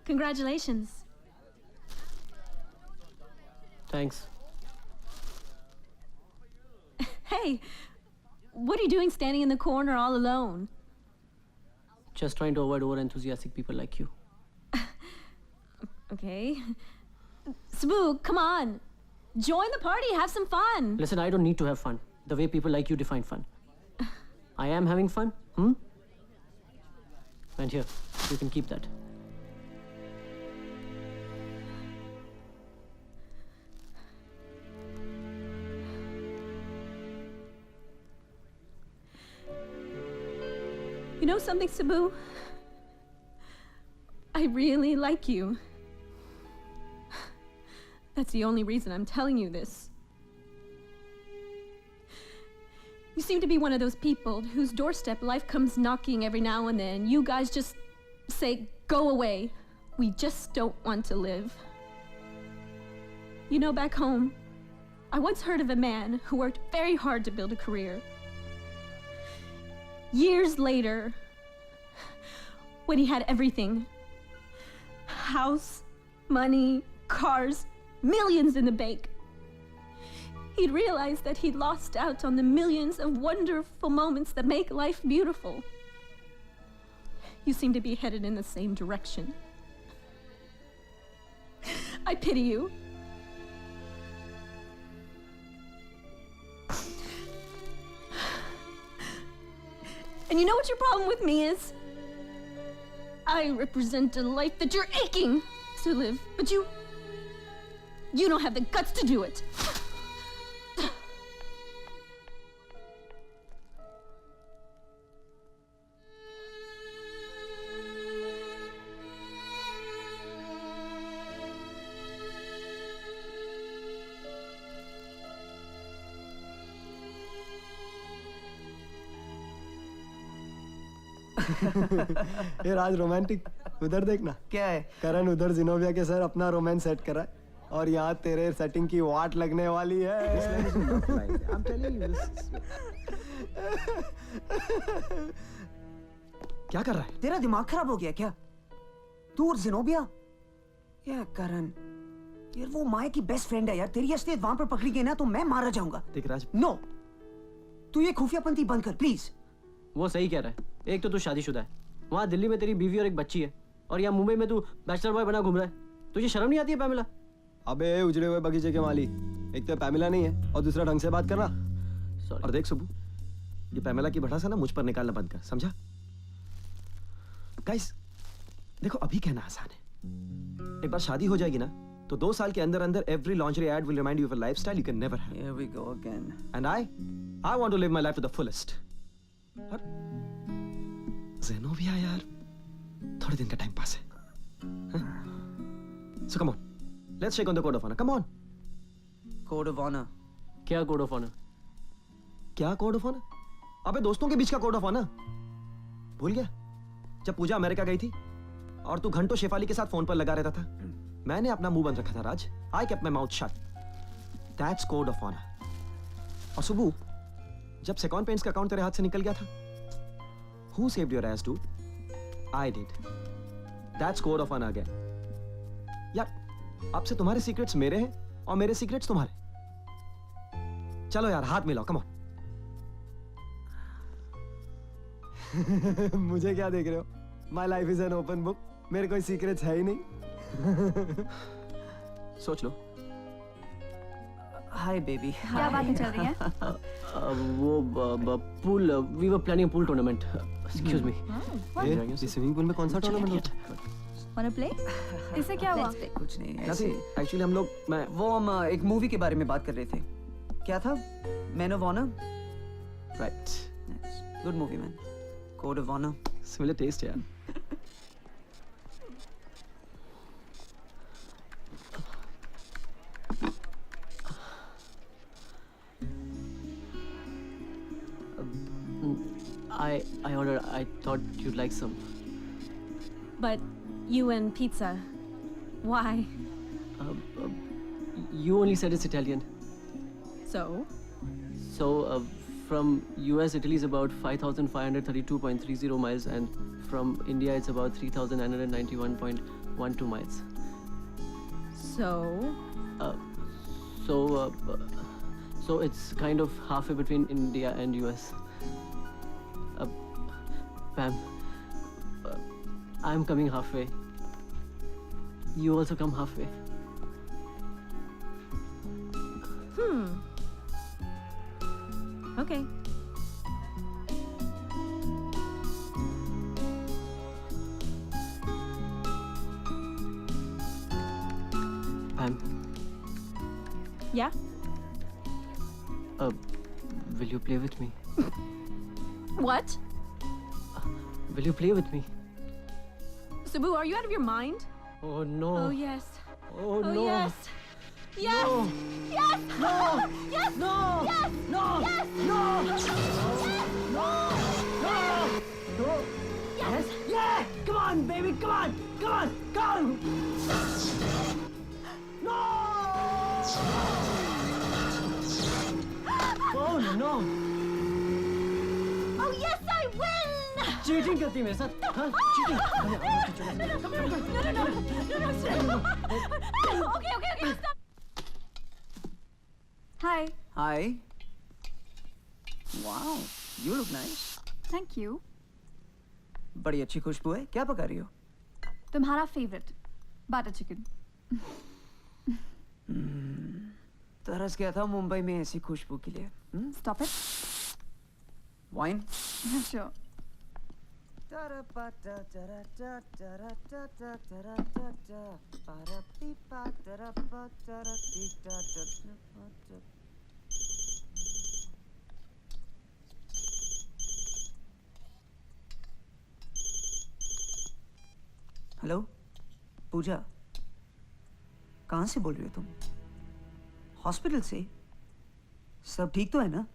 Congratulations. Thanks. Hey, what are you doing standing in the corner all alone? Just trying to avoid over-enthusiastic people like you. Okay. Sabu, come on. Join the party, have some fun. Listen, I don't need to have fun. The way people like you define fun. I am having fun. And here, you can keep that. You know something, Sabu? I really like you. That's the only reason I'm telling you this. You seem to be one of those people whose doorstep life comes knocking every now and then. You guys just say, go away. We just don't want to live. You know, back home, I once heard of a man who worked very hard to build a career. Years later, when he had everything, house, money, cars, millions in the bank, he'd realized that he'd lost out on the millions of wonderful moments that make life beautiful. You seem to be headed in the same direction. I pity you. And you know what your problem with me is? I represent a life that you're aching to live, but you don't have the guts to do it. ये राज romantic उधर देखना क्या है? करण उधर जिनोविया के sir अपना romance set कर रहा है और यहाँ तेरे सेटिंग की वाट लगने वाली है I'm telling you this. क्या कर रहा है तेरा दिमाग खराब हो गया क्या? तू और जिनोबिया? या करण, यार वो माया की बेस्ट फ्रेंड है यार। तेरी असलियत वहां पर पकड़ी गई ना तो मैं मारा जाऊंगा। देख राज नो, तू ये खुफियापंती बंद कर प्लीज। वो सही कह रहा है। एक तो तू शादीशुदा है, वहाँ दिल्ली में तेरी बीवी और एक बच्ची है, और यहाँ मुंबई में तू बैचलर बॉय बना घूम रहा है। तुझे शर्म नहीं आती है पैमिला? अबे उजड़े हुए बगीचे के माली, एक तो पैमिला नहीं है और दूसरा ढंग से बात करना। और देख सुबू, ये पैमिला की भड़ास है ना मुझ पर निकालना बंद कर, समझा? गाइस देखो अभी कहना आसान है, एक बार शादी हो जाएगी ना तो 2 साल के अंदर अंदर every lingerie ad will remind you of a lifestyle you can never have. Here we go again. And I want to live my life to the fullest. Zenobia यार थोड़े दिन का टाइम पास है, So come on, let's check on the code of honor. Come on. Code of honour क्या code of honour? क्या code of honour? अबे दोस्तों के बीच का कोड ऑफ ऑनर भूल गया? जब पूजा अमेरिका गई थी और तू घंटों शेफाली के साथ फोन पर लगा रहता था, मैंने अपना मुंह बंद रखा था Raj. I kept my mouth shut. That's code of honour. और सुबह जब सेकॉन्ड पेंट्स का अकाउंट तेरे हाथ से निकल गया था, who saved your ass dude? I did. That's code of honour again. यार अब से तुम्हारे सीक्रेट्स मेरे हैं और मेरे सीक्रेट्स तुम्हारे. चलो यार हाथ मिलाओ. Come on. मुझे क्या देख रहे हो? My life is an open book. मेरे कोई सीक्रेट्स है ही नहीं. सोच लो. Hi baby. क्या बातें चल रही हैं? वो pool, we were planning pool tournament. Excuse me. Swimming pool में कौन सा टूर्नामेंट होता है? Wanna play? इससे क्या हुआ? कुछ नहीं ऐसे. एक्चुअली हम लोग वो हम एक मूवी के बारे में बात कर रहे थे. क्या था? Man of honour. Right. Good movie man. Code of honour. Similar taste यार. I ordered. I thought you'd like some. But you and pizza. Why? You only said it's Italian. So? So from US, Italy is about 5,532.30 miles, and from India, it's about 3,991.12 miles. So? So it's kind of halfway between India and US. Pam, I'm coming halfway. You also come halfway. Okay. Pam, Yeah? will you play with me? What? Will you play with me? Subu, are you out of your mind? Oh no. Oh, yes. Oh no. Yes. Yes. No. Yes. No. Yes. No. Yes. No. Yes. No. Yes. No. No. No. Yes. Yeah. Come on, baby. Come on. Come on. Come. No. Oh no. Oh, yes, I win. Cheating करती है मेरे साथ. हाँ? Cheating. No. Okay. Stop. Hi. Hi. Wow. You look nice. Thank you. बड़ी अच्छी खुशबू है. क्या पका रही हो? तुम्हारा फेवरेट बटर चिकन. तरस गया था मुंबई में ऐसी खुशबू के लिए. Stop it. Wine. Sure. Hello Pooja. कहाँ से बोल रही हो तुम? हॉस्पिटल से? सब ठीक तो है ना?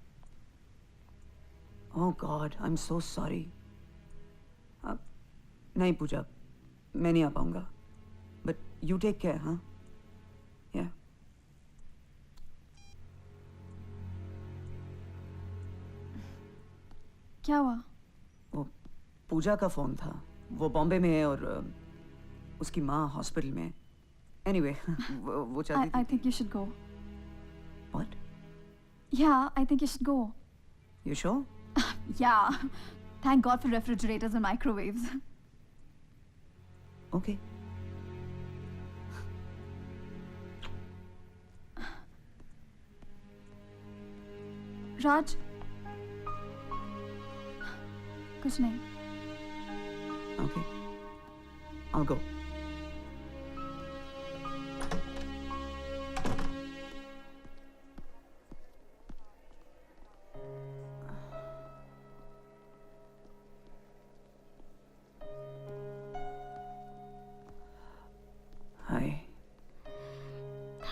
Oh god, I am so sorry. नहीं पूजा, मैं नहीं आ पाऊंगा. But you take care. हाँ. या. क्या हुआ? वो पूजा का फोन था. वो बॉम्बे में है और उसकी माँ हॉस्पिटल में. एनीवे वो चाहती थी. I think you should go. What? Yeah, I think you should go. You sure? Yeah. Thank God for refrigerators and microwaves. Okay. राज, कुछ नहीं. Okay. I'll go.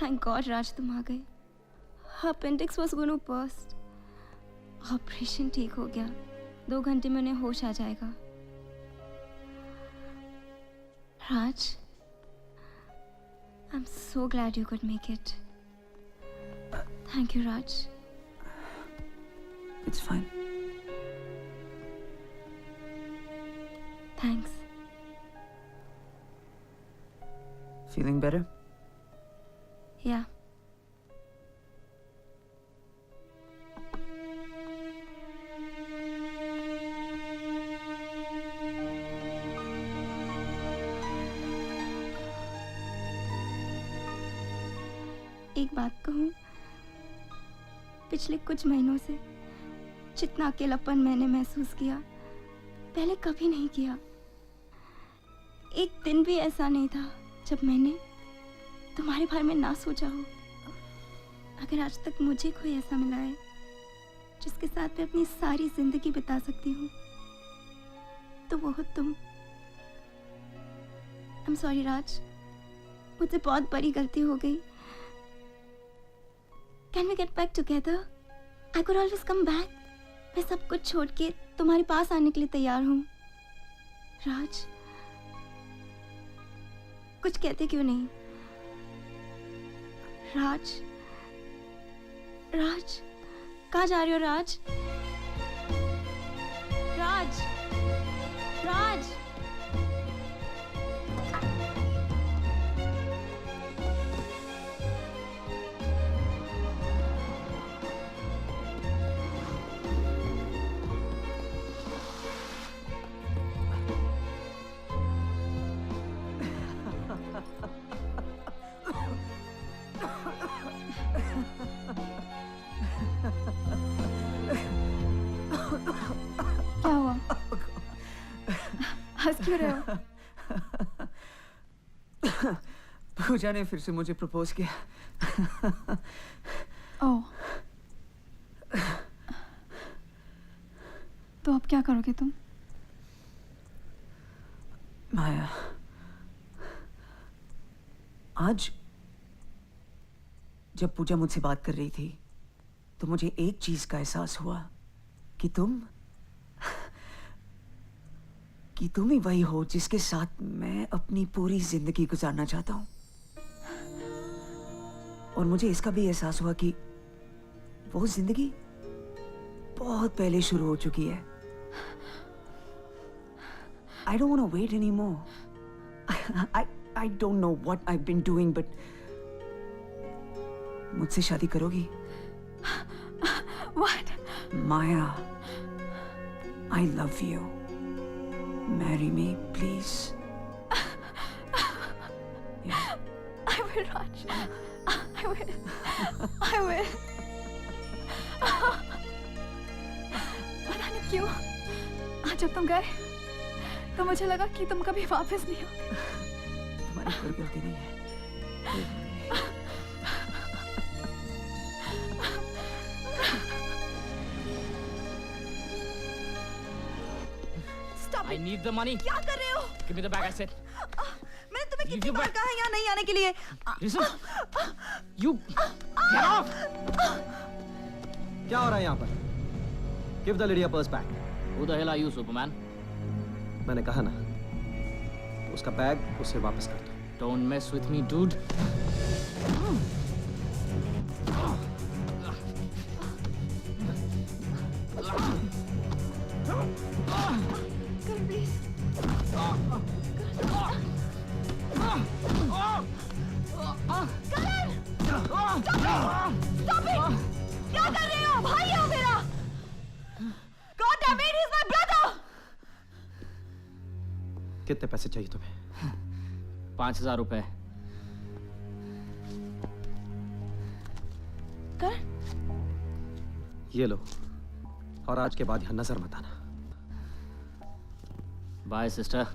Thank God, Raj, तुम आ गए. Her appendix was going to burst. Operation ठीक हो गया. 2 घंटे में उन्हें होश आ जाएगा. Raj, I'm so glad you could make it. Thank you, Raj. It's fine. Thanks. Feeling better? Yeah. एक बात कहूँ, पिछले कुछ महीनों से जितना अकेलापन मैंने महसूस किया, पहले कभी नहीं किया. एक दिन भी ऐसा नहीं था जब मैंने तुम्हारे बारे में ना सोचा हो. अगर आज तक मुझे कोई ऐसा मिला है जिसके साथ मैं अपनी सारी जिंदगी बिता सकती हूँ, तो वो हो तुम. I'm sorry, राज, मुझसे बहुत बड़ी गलती हो गई. Can we get back together? I could always come back. मैं सब कुछ छोड़ के तुम्हारे पास आने के लिए तैयार हूँ. राज, कुछ कहते क्यों नहीं? राज, राज, कहाँ जा रहे हो राज? राज, राज. क्या हुआ? हंस क्यों रहे हो? पूजा ने फिर से मुझे प्रपोज किया. ओह. तो अब क्या करोगे तुम? माया, आज जब पूजा मुझसे बात कर रही थी तो मुझे एक चीज का एहसास हुआ कि तुम ही वही हो जिसके साथ मैं अपनी पूरी जिंदगी गुजारना चाहता हूं. और मुझे इसका भी एहसास हुआ कि वो जिंदगी बहुत पहले शुरू हो चुकी है. I don't want to wait anymore. I don't know what I've been doing, but मुझसे शादी करोगी? What? Maya, I love you. Marry me, please. Yeah. I will, Raj. I will. I will. पता नहीं क्यों आज जब तुम गए तो मुझे लगा कि तुम कभी वापस नहीं आओगे. तुम्हारी कोई गलती नहीं है. I need the money. क्या कर रहे हो? Give me the bag, I said. मैंने तुम्हें Leave कितनी your बार bag. कहा है यहाँ नहीं आने के लिए? Listen. You get off. क्या हो रहा है यहाँ पर? Give the lady a purse back. Who the hell are you, Superman? मैंने कहा ना, उसका बैग उसे वापस कर दो. Don't mess with me, dude. Karan please. Stop it! क्या कर रहे हो? भाई हो मेरा. God damn it, he's my brother. कितने पैसे चाहिए तुम्हें? 5,000 रुपए. करण, ये लो, और आज के बाद यहाँ नजर मत आना. Bye, sister.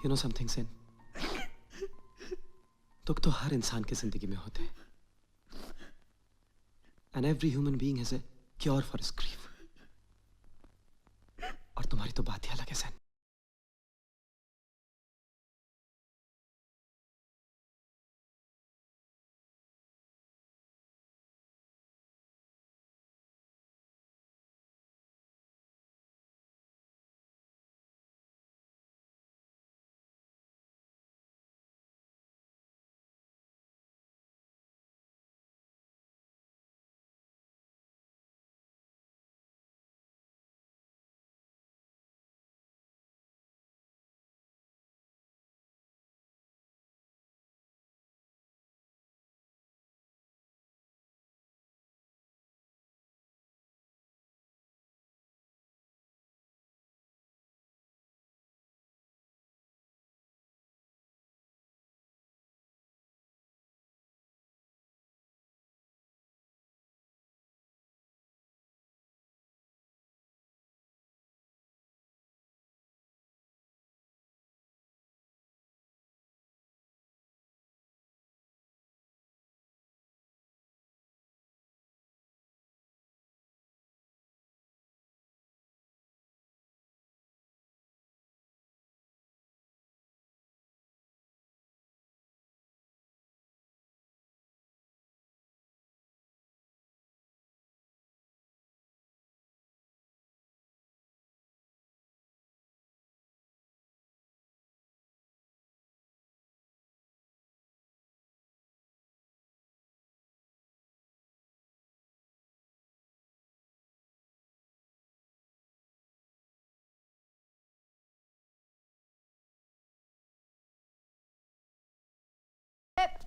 You know something, Sen? दुख तो हर इंसान की जिंदगी में होते हैं. And every human being has a cure for his grief. और तुम्हारी तो बात ही अलग है, Sen.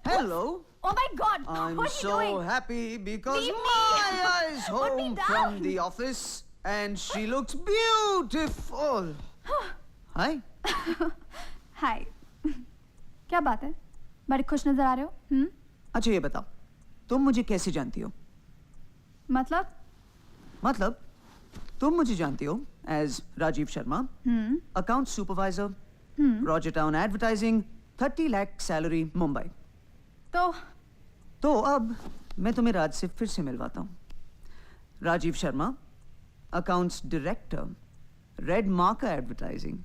Hello. Oh my God! I'm what are so you doing? happy because Leave me. Maya is Put me home down. from the office and she looks beautiful. Hi. हाय क्या बात है बड़े खुश नजर आ रहे हो अच्छा ये बताओ तुम मुझे कैसे जानती हो मतलब तुम मुझे जानती हो as Rajiv Sharma account supervisor Roger Town advertising 30 lakh salary Mumbai तो अब मैं तुम्हें राज से फिर से मिलवाता हूँ Rajiv Sharma accounts director Red Marker advertising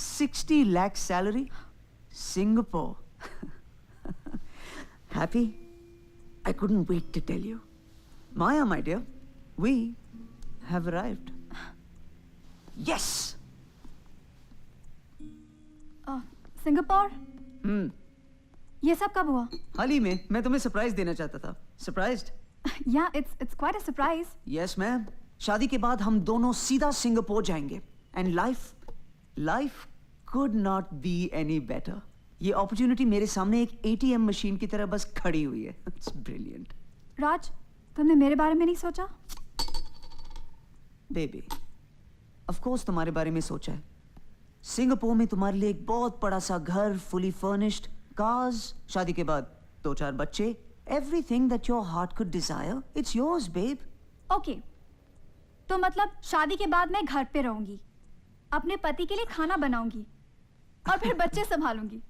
60 lakh salary, Singapore. Happy? I couldn't wait to tell you. Maya, my dear, we have arrived. Yes! Singapore ये सब कब हुआ हाल ही में मैं तुम्हें सरप्राइज देना चाहता था सरप्राइज्ड या it's quite a surprise yes ma'am शादी के बाद हम दोनों सीधा सिंगापुर जाएंगे and life could not be any better. ये अपॉर्चुनिटी मेरे सामने एक एटीएम मशीन की तरह बस खड़ी हुई है. It's brilliant. राज, तुमने मेरे बारे में नहीं सोचा? Baby, of course तुम्हारे बारे में सोचा है. सिंगापुर में तुम्हारे लिए एक बहुत बड़ा सा घर, fully furnished, cars, शादी के बाद 2-4 बच्चे, everything that your heart could desire, it's yours, babe. Okay. तो मतलब शादी के बाद मैं घर पे रहूंगी, अपने पति के लिए खाना बनाऊंगी और फिर बच्चे संभालूंगी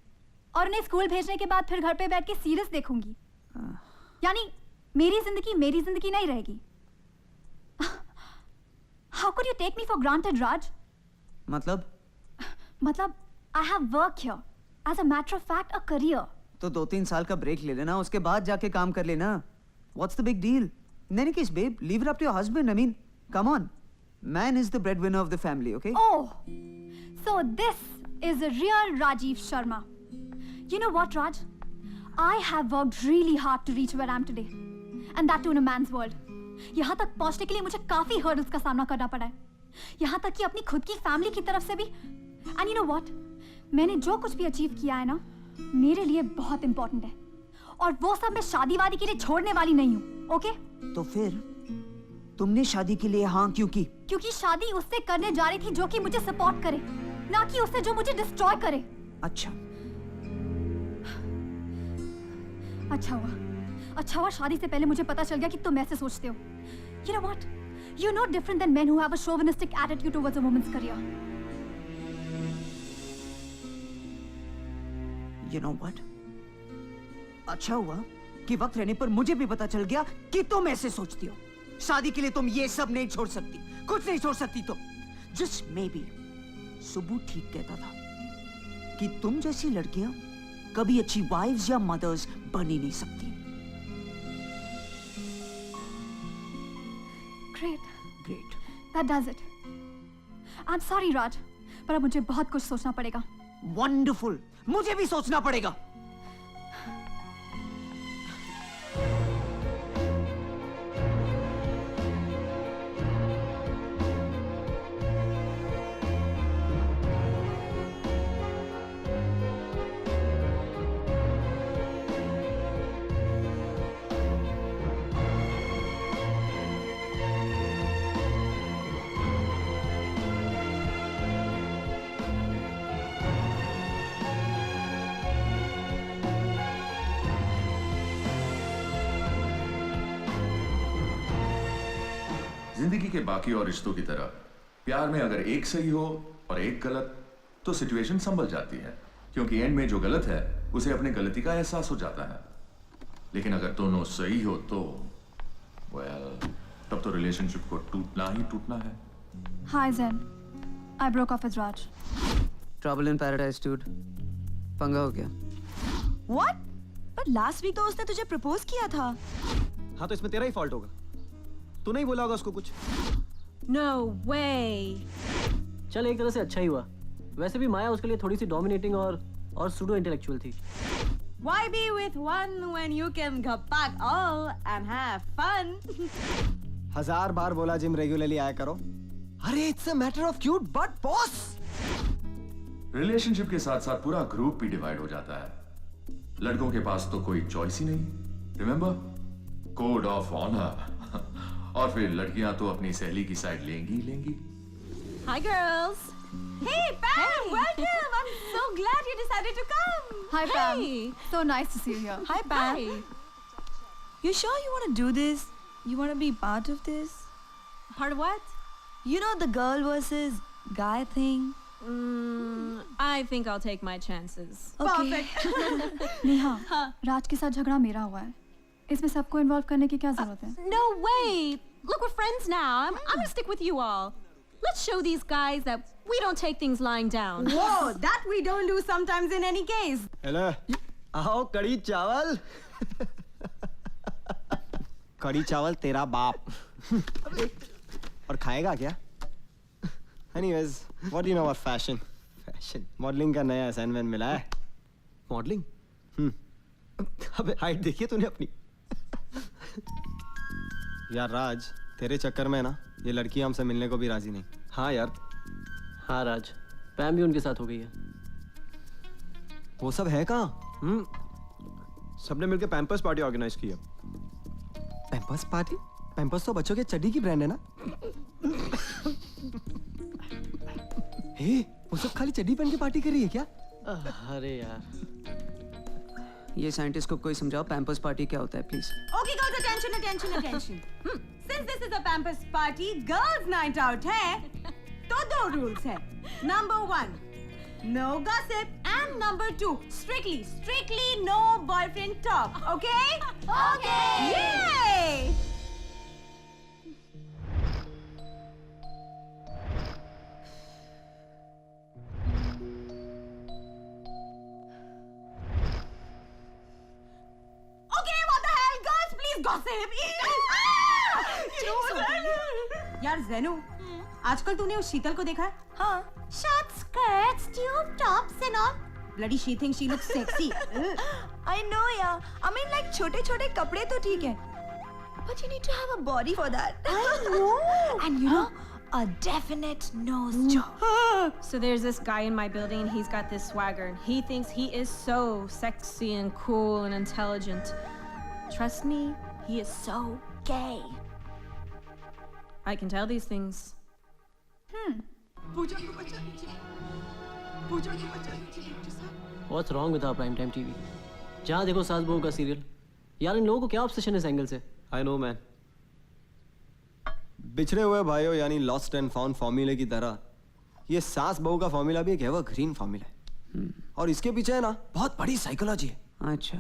और उन्हें स्कूल भेजने के बाद फिर घर पे बैठ के सीरीज देखूंगी. यानी मेरी जिंदगी नहीं रहेगी. How could you take me for granted, Raj? मतलब I have work here. As a matter of fact, a career. तो 2-3 साल का ब्रेक ले लेना, उसके बाद जाके काम कर लेना. What's the big deal? In any case, babe, leave it up to your husband. I mean, come on. Man is the breadwinner of the family, okay? Oh, so this is a real Rajiv Sharma. You know what, Raj? I have worked really hard to reach where I am today. And that too in a man's world. यहाँ तक पहुँचने के लिए मुझे काफी hurdles का सामना करना पड़ा है. यहाँ तक कि अपनी खुद की फैमिली की तरफ से भी. And you know what? मैंने जो कुछ भी अचीव किया है ना, मेरे लिए बहुत इम्पोर्टेंट है. और वो सब मैं शादी वादी के लिए छोड़ने वाली नहीं हूँ, ओके? तो फिर तुमने शादी के लिए हाँ क्यों की? क्योंकि शादी उससे करने जा रही थी जो कि मुझे सपोर्ट करे, ना कि उससे जो मुझे डिस्ट्रॉय करे. अच्छा हुआ शादी से पहले मुझे पता चल गया कि तुम ऐसे सोचते हो. You know what? You're no different than men who have a chauvinistic attitude towards a woman's career. You know what? अच्छा हुआ कि वक्त रहने पर मुझे भी पता चल गया कि तुम ऐसे सोचती हो। शादी के लिए तुम ये सब नहीं छोड़ सकती, कुछ नहीं छोड़ सकती तुम। Just maybe सुबह ठीक कहता था कि तुम जैसी लड़कियां कभी अच्छी वाइफ्स या मदर्स बन ही नहीं सकती। Great. That does it. I'm sorry, Raj, पर अब मुझे बहुत कुछ सोचना पड़ेगा। Wonderful. मुझे भी सोचना पड़ेगा। जिंदगी के बाकी और रिश्तों की तरह प्यार में अगर एक सही हो और एक गलत तो सिचुएशन संभल जाती है, क्योंकि एंड में जो गलत है उसे अपने गलती का एहसास हो जाता है। लेकिन अगर दोनों सही हो तो तब तो रिलेशनशिप को टूटना ही टूटना है। Hi, Zen. I broke off with Raj. Trouble in paradise, dude. पंगा हो गया। What? पर लास्ट वीक तो उसने तुझे प्रपोज किया था। हाँ तो इसमें तेरा ही फॉल्ट होगा, तू नहीं बोला होगा उसको कुछ। No way. चल एक तरह से अच्छा ही हुआ। वैसे भी माया उसके लिए थोड़ी सी डोमिनेटिंग और सूडो इंटेलेक्चुअल थी। Why be with one when you can go back all and have fun? 1000 बार बोला जिम रेगुलरली आया करो। अरे it's a matter of cute but boss. Relationship के साथ साथ पूरा ग्रुप भी डिवाइड हो जाता है। लड़कों के पास तो कोई चॉइस ही नहीं। Remember, code of honour. और फिर लड़कियां तो अपनी सहेली की साइड लेंगी ही लेंगी। Hi, girls. Hey, Pam. Welcome. I'm so glad you decided to come. Hi, Pam. So nice to see you here. Hi, Pam. You sure you want to do this? You want to be part of this? Part of what? You know the girl versus guy thing? I think I'll take my chances. Okay. Neha, राज के साथ झगड़ा मेरा हुआ है। इसमें सबको involve करने की क्या जरूरत है? No way! Look, we're friends now. I'm gonna stick with you all. Let's show these guys that we don't take things lying down. Whoa, that we don't do sometimes in any case. Hello, आओ कड़ी चावल। कड़ी चावल तेरा बाप। और खाएगा क्या? Anyways, what do you know about fashion? Fashion modelling का नया असाइनमेंट मिला है। मॉडलिंग। अबे हाइट देखिए तूने अपनी। यार राज, तेरे चक्कर में ना ये लड़की हमसे मिलने को भी राजी नहीं। हाँ यार, हाँ राज, पैम भी उनके साथ हो गई है। वो सब है कहाँ? सबने मिलकर पैम्पर्स पार्टी ऑर्गेनाइज की है। Pampers party? पैम्पर्स तो बच्चों के चड्डी की ब्रांड है ना? हे, वो सब खाली चड्डी पहन के पार्टी कर रही है क्या? अरे यार, ये साइंटिस्ट को कोई समझाओ पैम्पर्स पार्टी क्या होता है please. Okay, girls, attention, attention, attention. Since this is a Pampers party, girls' night out है, तो 2 rules है. Number 1, no gossip, and number 2, strictly no boyfriend talk. Okay? Okay. Yay! Okay, what the hell, girls? Please gossip. यार ज़ेनू, आजकल तूने उस शीतल को देखा है? हाँ. Short skirts, tube tops and all. Bloody she thinks she looks sexy. I know, yeah. I mean, like छोटे-छोटे कपड़े तो ठीक है. But you need to have a body for that. I know. And you know, a definite nose job. So there's this guy in my building and he's got this swagger and he thinks he is so sexy and cool and intelligent. Trust me, he is so gay. I can tell these things. What's wrong with our prime time TV? जहाँ देखो सास बहू का serial. यार इन लोगों को क्या obsession है इस एंगल से? I know man. बिछड़े हुए भाइयों यानी लॉस्ट एंड फाउंड फॉर्मूले की तरह ये सास बहू का फॉर्मूला भी एक एवरग्रीन फॉर्मूला है। और इसके पीछे है ना बहुत बड़ी साइकोलॉजी है। अच्छा,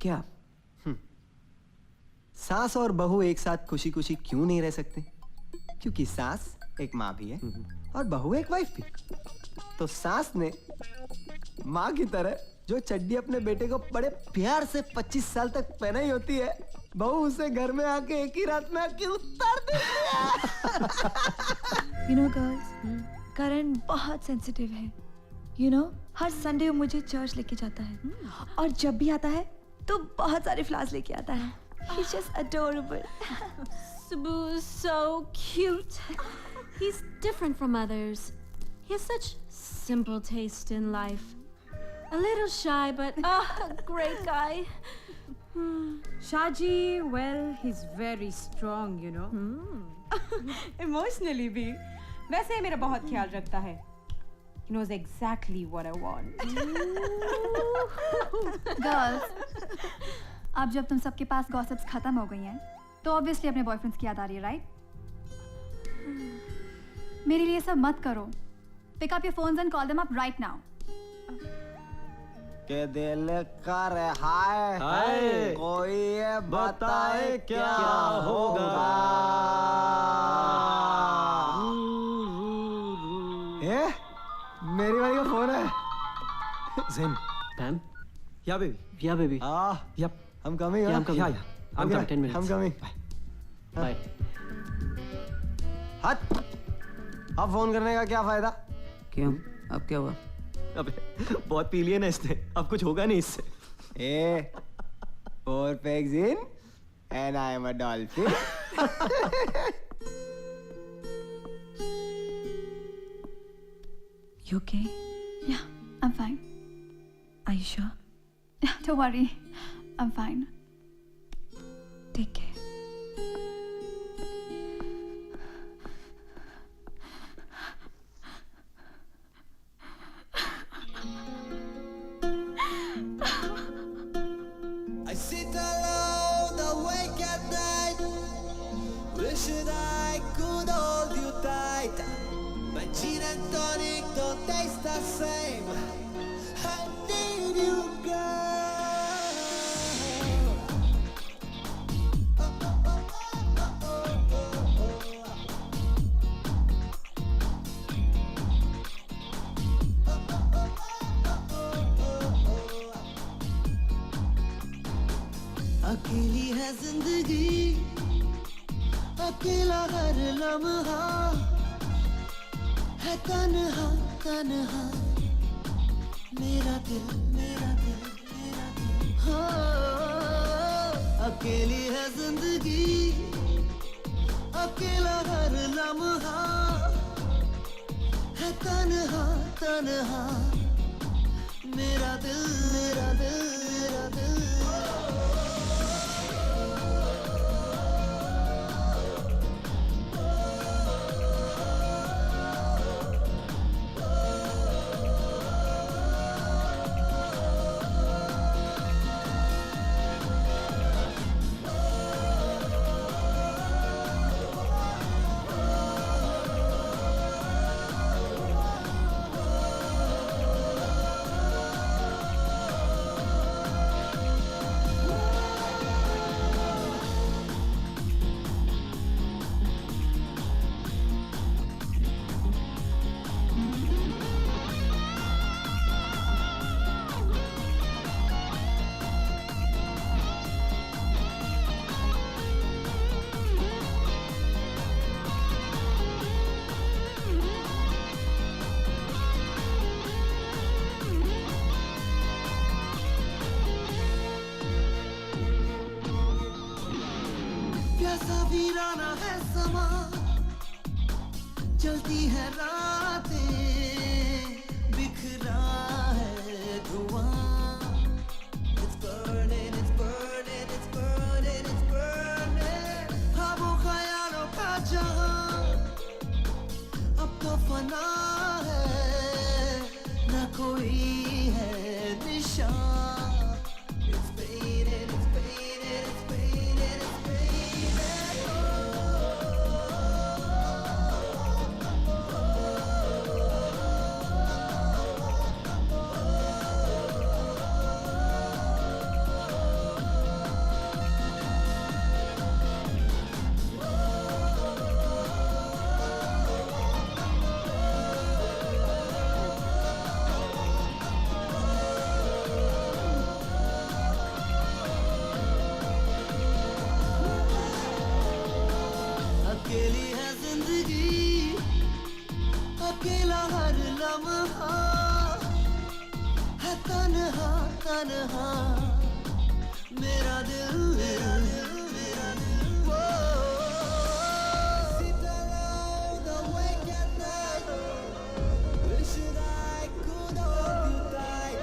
क्या? सास और बहू एक साथ खुशी खुशी क्यों नहीं रह सकते? क्योंकि सास एक माँ भी है और बहू एक वाइफ भी। तो सास ने माँ की तरह जो चड्डी अपने बेटे को बड़े प्यार से 25 साल तक पहनाई होती है, बहू उसे घर में आके एक ही रात में आके उतार देती है। You know girls, करण बहुत सेंसिटिव है। You know, हर संडे वो मुझे चर्च लेके जाता है और जब भी आता है तो बहुत सारे फ्लावर्स लेके आता है। He's just adorable. Cebu is so cute. He's different from others. He has such simple taste in life. A little shy, but a great guy. Shaji, well, he's very strong, you know. Emotionally भी. वैसे मेरा बहुत ख्याल रखता है. He knows exactly what I want. Girls, अब जब तुम सबके पास गॉसिप्स खत्म हो गई हैं, तो ऑब्वियसली अपने बॉयफ्रेंड्स की याद आ रही है, राइट? मेरे लिए सब मत करो. Pick up your phones and call them up right now. के दिल कर हाय हाय, कोई ये बताए क्या होगा? ए, मेरी वाली का फोन है. Zen, Pam? yeah baby. Yeah, baby. Yep. हम coming. Yeah, I'm coming. Yeah, yeah. I'm coming. 10 minutes. हम coming. Bye. हट. अब फोन करने का क्या फायदा? क्यों? अब क्या हुआ? अबे बहुत पी लिया ना इसने, अब कुछ होगा नहीं इससे. ए, 4 pegs in and I am a dolphin. You okay? Yeah, I'm fine. Are you sure? Yeah, don't worry. I'm fine. Take care. I sit alone awake at night, wishing I could hold you tight. My gin and tonic don't taste the same. I need you, girl. अकेली है जिंदगी, अकेला हर लम्हा है, तन्हा तन्हा मेरा दिल, मेरा दिल, मेरा दिल. हाँ, अकेली है जिंदगी, अकेला हर लम्हा है, तन्हा तन्हा मेरा दिल, मेरा दिल, मेरा दिल. कैसा वीराना है समा, चलती है रातें, बिखरा है धुआं. It's burning, it's burning, it's burning, it's burning. ख्वाबों ख्यालों का जहां अब तो फना है, न कोई है निशान. It's fading, it's fading, it's fading, it's fading. जिंदगी अकेला हर लम्हा है तन्हा तन्हा मेरा दिल Sit alone awake at night wishing I could hold you tight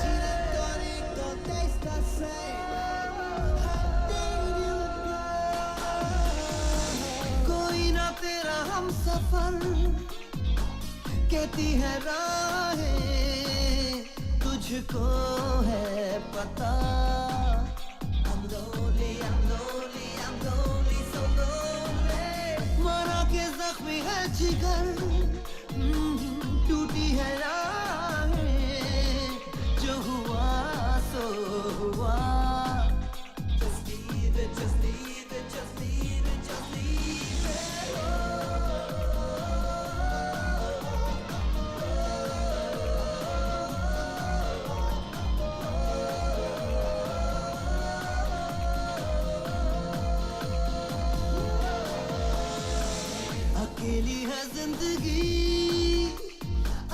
Gin and tonic don't taste the same How did you go कोई ना तेरा हम सफर कहती है राहें तुझको है पता I'm lonely, I'm lonely, I'm lonely, so lonely माना के जख्मी है जिगर टूटी है राहें जो हुआ सो हुआ Just leave it, just leave it, just leave it, just leave it अकेली है जिंदगी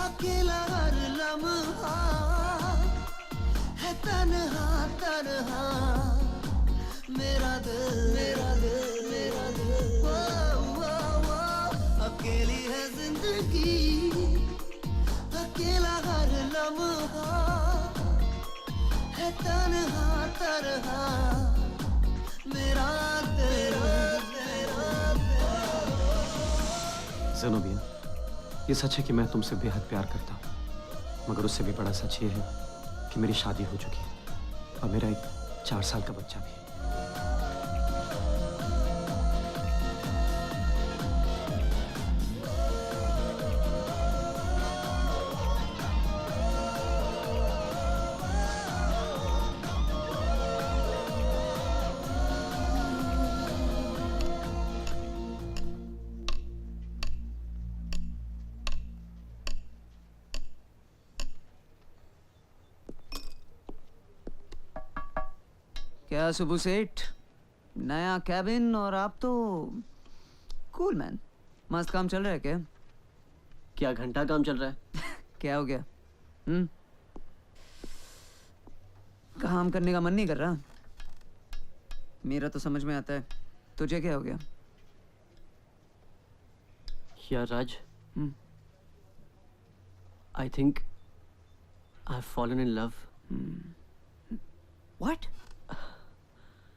अकेला हर लम्हा है तन्हा तन्हा मेरा दिल मेरा दिल मेरा दिल वो, वो, वो। अकेली है जिंदगी अकेला हर लम्हा है तन्हा तन्हा मेरा दिल मेरा ज़ेनोबिया, ये सच है कि मैं तुमसे बेहद प्यार करता हूँ, मगर उससे भी बड़ा सच ये है कि मेरी शादी हो चुकी है और मेरा एक 4 साल का बच्चा भी है। क्या सुबह सेठ नया कैबिन और आप तो कूल मैन मस्त काम चल रहा है क्या क्या घंटा काम चल रहा है? क्या हो गया काम करने का मन नहीं कर रहा मेरा तो समझ में आता है तुझे क्या हो गया यार राज, I think I've fallen in love. What?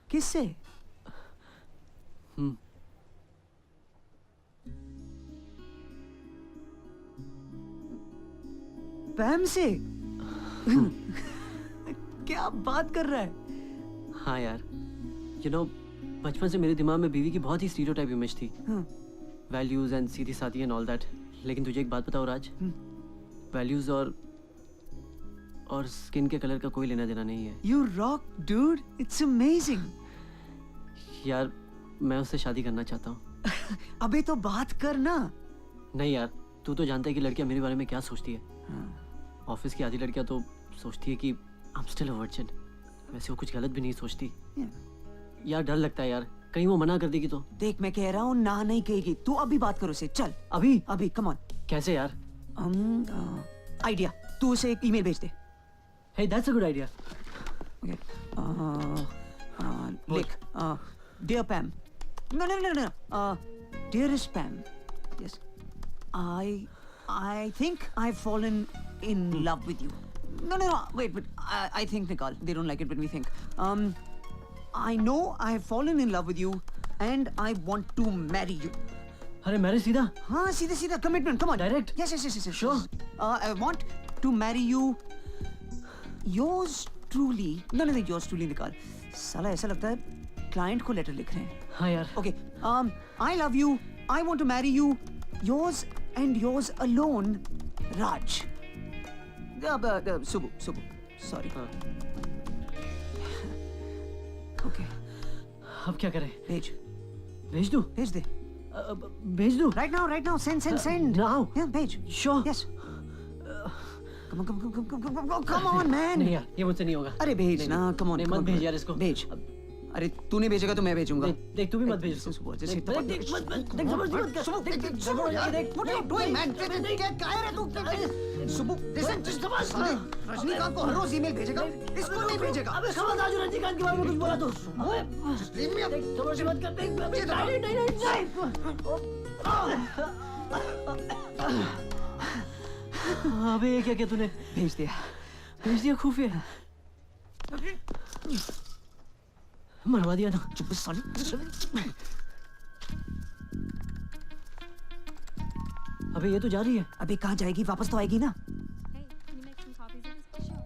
किससे? पैम से? क्या बात कर रहा है? हाँ यार, बचपन से मेरे दिमाग में बीवी की बहुत ही स्टीरियोटाइप इमेज थी, वैल्यूज एंड सीधी सादी एंड ऑल दैट। लेकिन तुझे एक बात बताओ राज, वैल्यूज और स्किन के कलर का कोई लेना देना नहीं है। You rock, dude. It's amazing. यार मैं उससे शादी करना चाहता हूँ। अबे तो बात कर ना। नहीं यार, तू तो जानता है कि लड़कियां मेरे बारे में क्या सोचती है। ऑफिस की आधी लड़कियां तो सोचती है कि I'm still a virgin। वैसे वो कुछ गलत भी नहीं सोचती। यार डर लगता है यार, कहीं वो मना कर देगी तो। देख मैं कह रहा हूँ ना नहीं कहेगी, तू अभी बात करो उसे, चल अभी कम ऑन। कैसे यार? आइडिया, तू उसे एक ईमेल भेज दे। Hey, that's a good idea. Okay. Lick. Dear Pam. No. Dearest Pam. Yes. I think I've fallen in love with you. No. Wait. I think, Nikal, they don't like it when we think. I know I've fallen in love with you, and I want to marry you. अरे marriage सीधा? हाँ सीधा commitment. Come on. Direct? Yes. Sure. I want to marry you. Yours truly. No, yours truly निकाल. साला ऐसा लगता है client को लेटर लिख रहे हैं. हाँ यार. Okay. I love you. I want to marry you. Yours and yours alone, Raj. Subbu. Sorry. Okay. अब क्या करें? भेज दूँ? भेज दे. भेज दूँ? Right now. Send. Now. Yeah, भेज. Sure. Yes. Come on, man. नहीं यार, ये मुझसे नहीं होगा. अरे भेज ना, come on. नहीं मत भेज यार इसको. भेज. अरे तूने भेजेगा तो मैं भेजूंगा। देख तू भी मत भेज। सुबह देख जैसे देख मत देख जबरदस्ती मत कर। देख गड़बड़ हो जाएगी, देख What are you doing, man? क्या कायर है तू? सुबह listen, साले, रजनीकांत को हर रोज ईमेल भेजेगा, इसको नहीं भेजेगा। अबे खबरदार जो रजनीकांत के बारे में कुछ बोला तो। अबे leave me देख जबरदस्ती मत कर। देख नहीं नहीं नहीं अबे ये क्या किया तूने? भेज दिया। भेज दिया खुफिया। मरवा दिया ना। चुप साले। अबे ये तो जा रही है। अबे कहाँ जाएगी? वापस तो आएगी ना। Hey, can you make some copies of this for sure?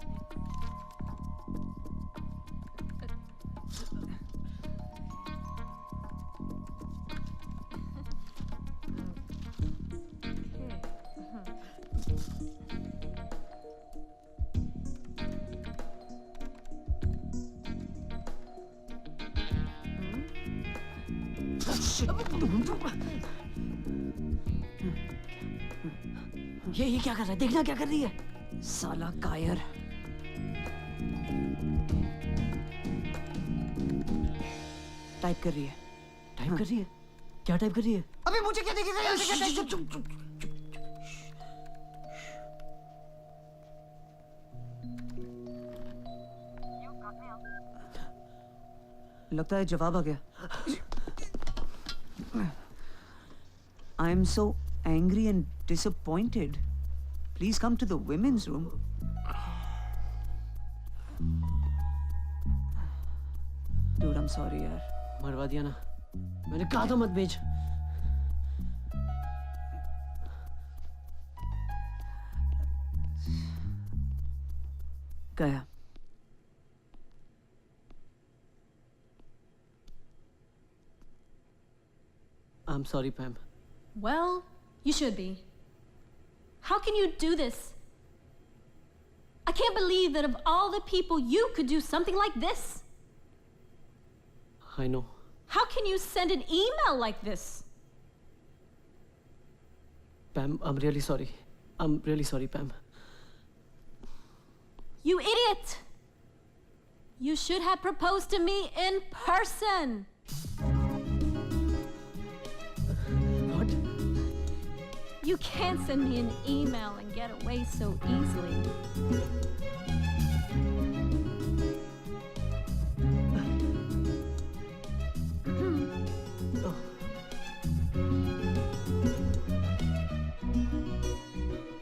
ये क्या कर रहा है? देखना क्या कर रही है। साला कायर। टाइप कर रही है। टाइप कर रही है? क्या टाइप कर रही है? अबे मुझे क्या देखेगा यहाँ से? क्या चुप चुप चुप। लगता है जवाब आ गया। I am so angry and disappointed. Please come to the women's room. Dude, I'm sorry यार। मरवा दिया ना। मैंने कहा था मत भेज। गया। I'm sorry, Pam. Well, you should be. How can you do this? I can't believe that of all the people you could do something like this. I know. How can you send an email like this? Pam, I'm really sorry. I'm really sorry, Pam. You idiot! You should have proposed to me in person. What? You can't send me an email and get away so easily.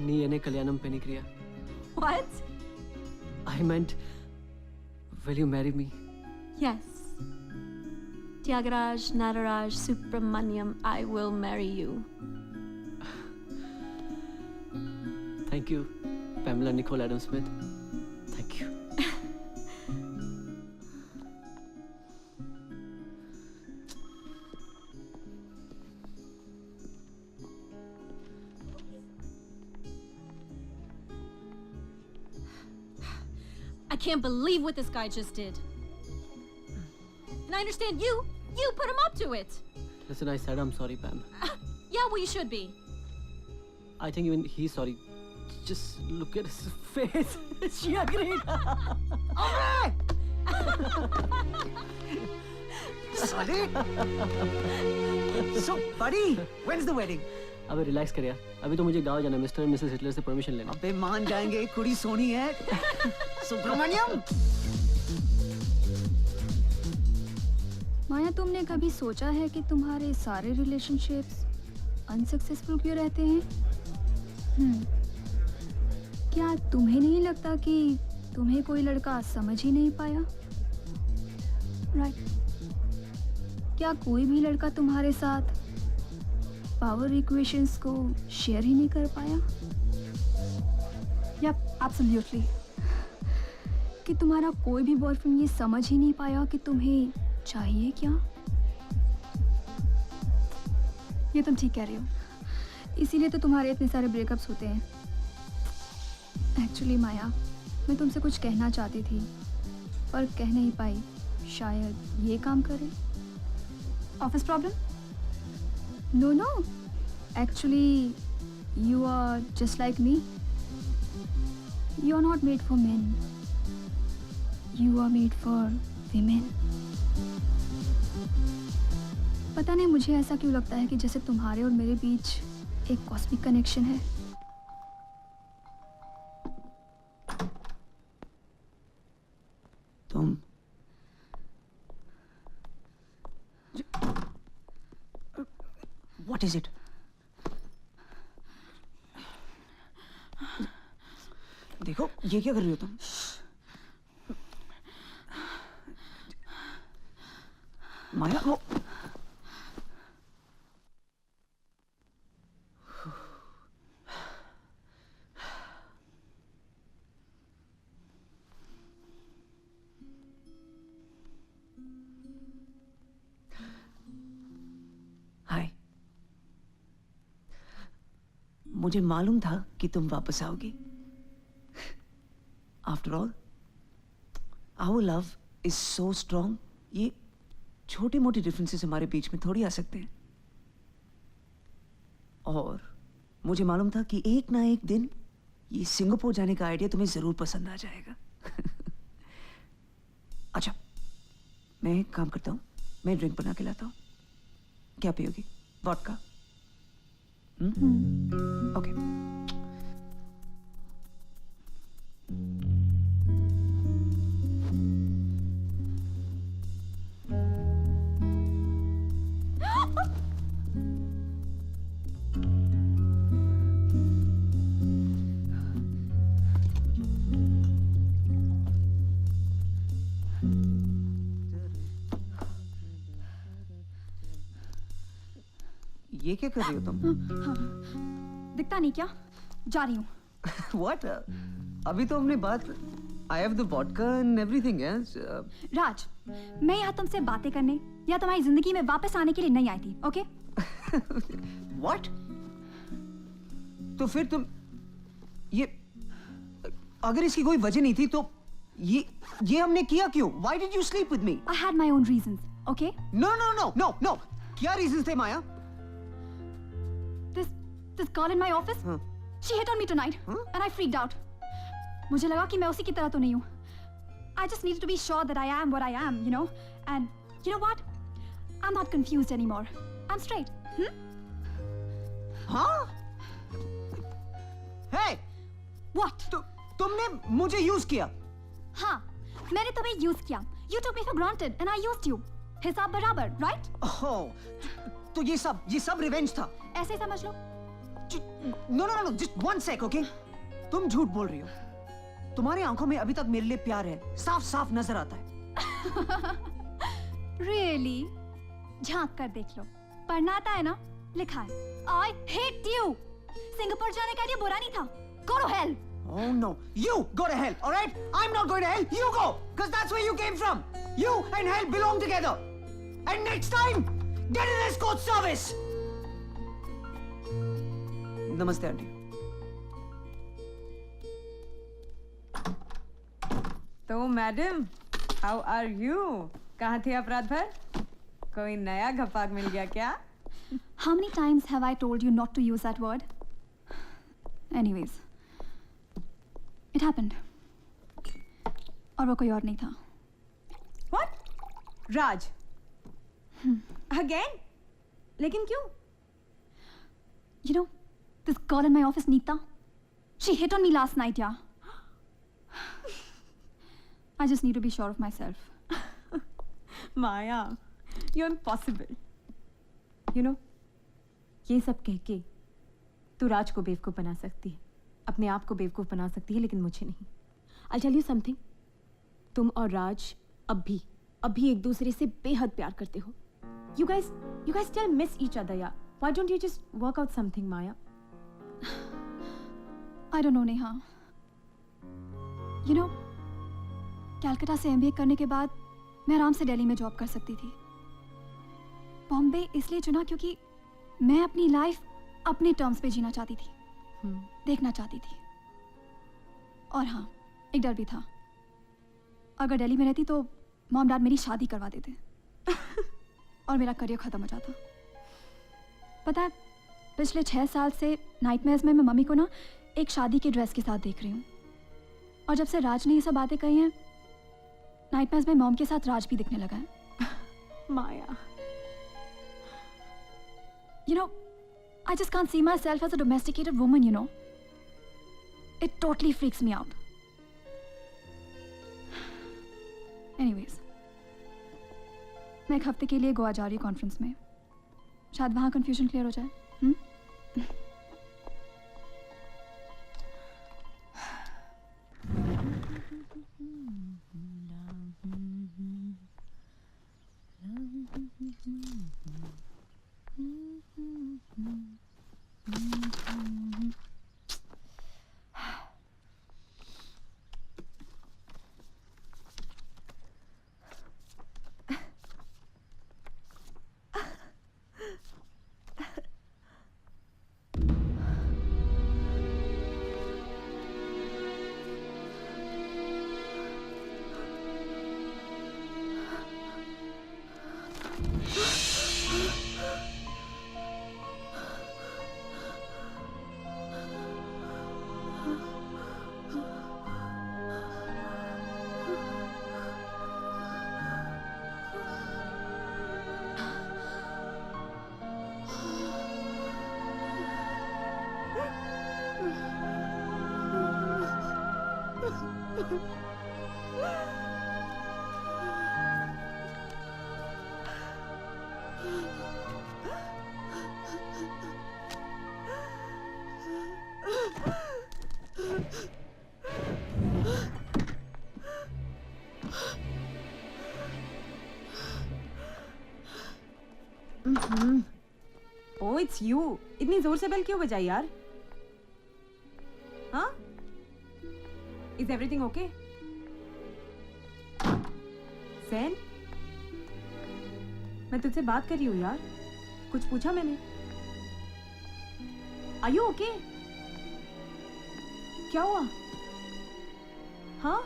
Niyane Kalyanam Penikriya. What? I meant, will you marry me? Yes. Tyagaraja Nataraj Subramaniam, I will marry you. Thank you, Pamela Nicole Adam Smith. Thank you. I can't believe what this guy just did. And I understand you put him up to it. Listen, I said I'm sorry, Pam. Yeah, well, you should be. I think even he's sorry. Just look at his face. She agreed. Solid. So, buddy, when's the wedding? अबे relax कर यार, अभी तो मुझे गाँव जाना है mister and Mrs Hitler से परमिशन लेना। अबे मान जाएंगे, कुड़ी सोनी है। सुब्रमण्यम। माया, तुमने कभी सोचा है कि तुम्हारे सारे रिलेशनशिप्स अनसक्सेसफुल क्यों रहते हैं? क्या तुम्हें नहीं लगता कि तुम्हें कोई लड़का समझ ही नहीं पाया? राइट। क्या कोई भी लड़का तुम्हारे साथ पावर इक्वेशंस को शेयर ही नहीं कर पाया? Yup, absolutely. कि तुम्हारा कोई भी बॉयफ्रेंड ये समझ ही नहीं पाया कि तुम्हें चाहिए क्या? ये तुम ठीक कह रही हो, इसीलिए तो तुम्हारे इतने सारे ब्रेकअप्स होते हैं। एक्चुअली माया, मैं तुमसे कुछ कहना चाहती थी पर कह नहीं पाई। शायद ये काम करे। Office problem? No, no. Actually, you are just like me. You are not made for men. You are made for women. पता नहीं मुझे ऐसा क्यों लगता है कि जैसे तुम्हारे और मेरे बीच एक कॉस्मिक कनेक्शन है. तुम What is it? देखो ये क्या कर रही हो तुम? माया वो हाय, मुझे मालूम था कि तुम वापस आओगी. After all, our love is so strong. ये छोटी मोटी डिफरेंसेस हमारे बीच में थोड़ी आ सकते हैं. और मुझे मालूम था कि एक ना एक दिन ये सिंगापुर जाने का आइडिया तुम्हें जरूर पसंद आ जाएगा. अच्छा, मैं एक काम करता हूँ, मैं ड्रिंक बना के लाता हूँ. क्या पियोगी? वोडका? ओके. ये क्या कर रही हो तुम? दिखता नहीं क्या? जा रही हूँ. What? अभी तो हमने बात. I have the vodka and everything else. राज, मैं यहाँ तुमसे बातें करने या तुम्हारी जिंदगी में वापस आने के लिए नहीं आई थी, ओके? What? तो फिर तुम ये अगर इसकी कोई वजह नहीं थी तो ये हमने किया क्यों? Why did you sleep with me? I had my own reasons, okay? No. क्या reasons थे माया? This girl in my office, she hit on me tonight, and I freaked out. मुझे लगा कि मैं उसी की तरह तो नहीं हूँ. I just needed to be sure that I am what I am, you know. And you know what? I'm not confused anymore. I'm straight. हाँ? Hey! What? तुमने मुझे यूज किया. हाँ, मैंने तुम्हें यूज किया. You took me for granted, and I used you. हिसाब बराबर, right? Oh, तो ये सब रिवेंज था. ऐसे समझ लो. No, just 1 sec, okay? तुम झूठ बोल रही हो. तुम्हारी आंखों में अभी तक मेरे लिए प्यार है. साफ नजर आता है. Really? झांक कर देख लो. पढ़ना आता है ना? लिखा है. I hate you. सिंगापुर जाने का आइडिया बुरा नहीं था. Go to hell. Oh no, you go to hell, all right? I'm not going to hell. You go, because that's where you came from. You and hell belong together. And next time, get an escort service. नमस्ते aunty. तो madam, how are you? कहाँ थे आप रात भर? कोई नया घपाक मिल गया क्या? How many times have I told you not to use that word? Anyways, it happened. और वो कोई और नहीं था. What? राज? Again? लेकिन क्यों? You know, this girl in my office, Neeta, she hit on me last night, yeah. I just need to be sure of myself. Maya, you're impossible. You know, ये सब कह के तू राज को बेवकूफ बना सकती है, अपने आप को बेवकूफ बना सकती है, लेकिन मुझे नहीं. I'll tell you something. तुम और राज अभी एक दूसरे से बेहद प्यार करते हो. You guys still miss each other, yeah. Why don't you just work out something, Maya? I don't know, Neha. You know, Calcutta से MBA करने के बाद मैं आराम से दिल्ली में जॉब कर सकती थी. बॉम्बे इसलिए चुना क्योंकि मैं अपनी लाइफ अपने टर्म्स पे जीना चाहती थी, देखना चाहती थी. और हाँ, एक डर भी था. अगर दिल्ली में रहती तो मॉम डैड मेरी शादी करवा देते और मेरा करियर खत्म हो जाता. पता है, पिछले 6 साल से नाइटमेयर्स में मैं मम्मी को ना एक शादी की ड्रेस के साथ देख रही हूँ. और जब से राज ने ये सब बातें कही हैं, नाइटमेयर्स में मॉम के साथ राज भी दिखने लगा है। Maya. You know, I just can't see myself as a domesticated woman, you know. It totally freaks me out. Anyways, मैं एक हफ्ते के लिए गोवा जा रही हूँ कॉन्फ्रेंस में। शायद वहाँ कंफ्यूजन क्लियर हो जाए। Oh, it's you. इतनी जोर से बेल क्यों बजाई यार? हाँ? Is everything okay? Zen? मैं तुझसे बात कर रही हूँ यार. कुछ पूछा मैंने? Are you okay? क्या हुआ? हाँ?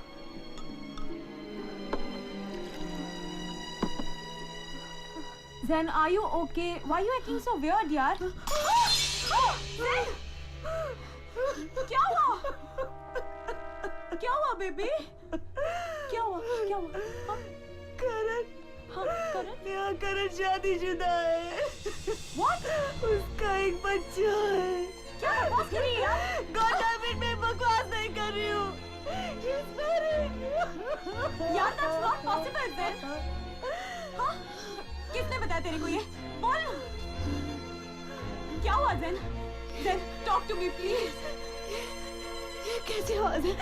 Zen, are you okay? Why are you acting so weird, यार? Zen! क्या हुआ? क्या हुआ, baby? क्या हुआ? क्या हुआ? हाँ? करण, हाँ, करण? यहाँ करण शादीशुदा है। What? उसका एक बच्चा है। क्या बकवास कर रही है यार? God damn it, मैं बकवास नहीं कर रही हूँ। He's married. यार, that's not possible, Zen. हाँ? किसने बताया तेरे को ये? बोल! क्या हुआ, Zen? Zen, talk to me, please. ये कैसी आवाज है?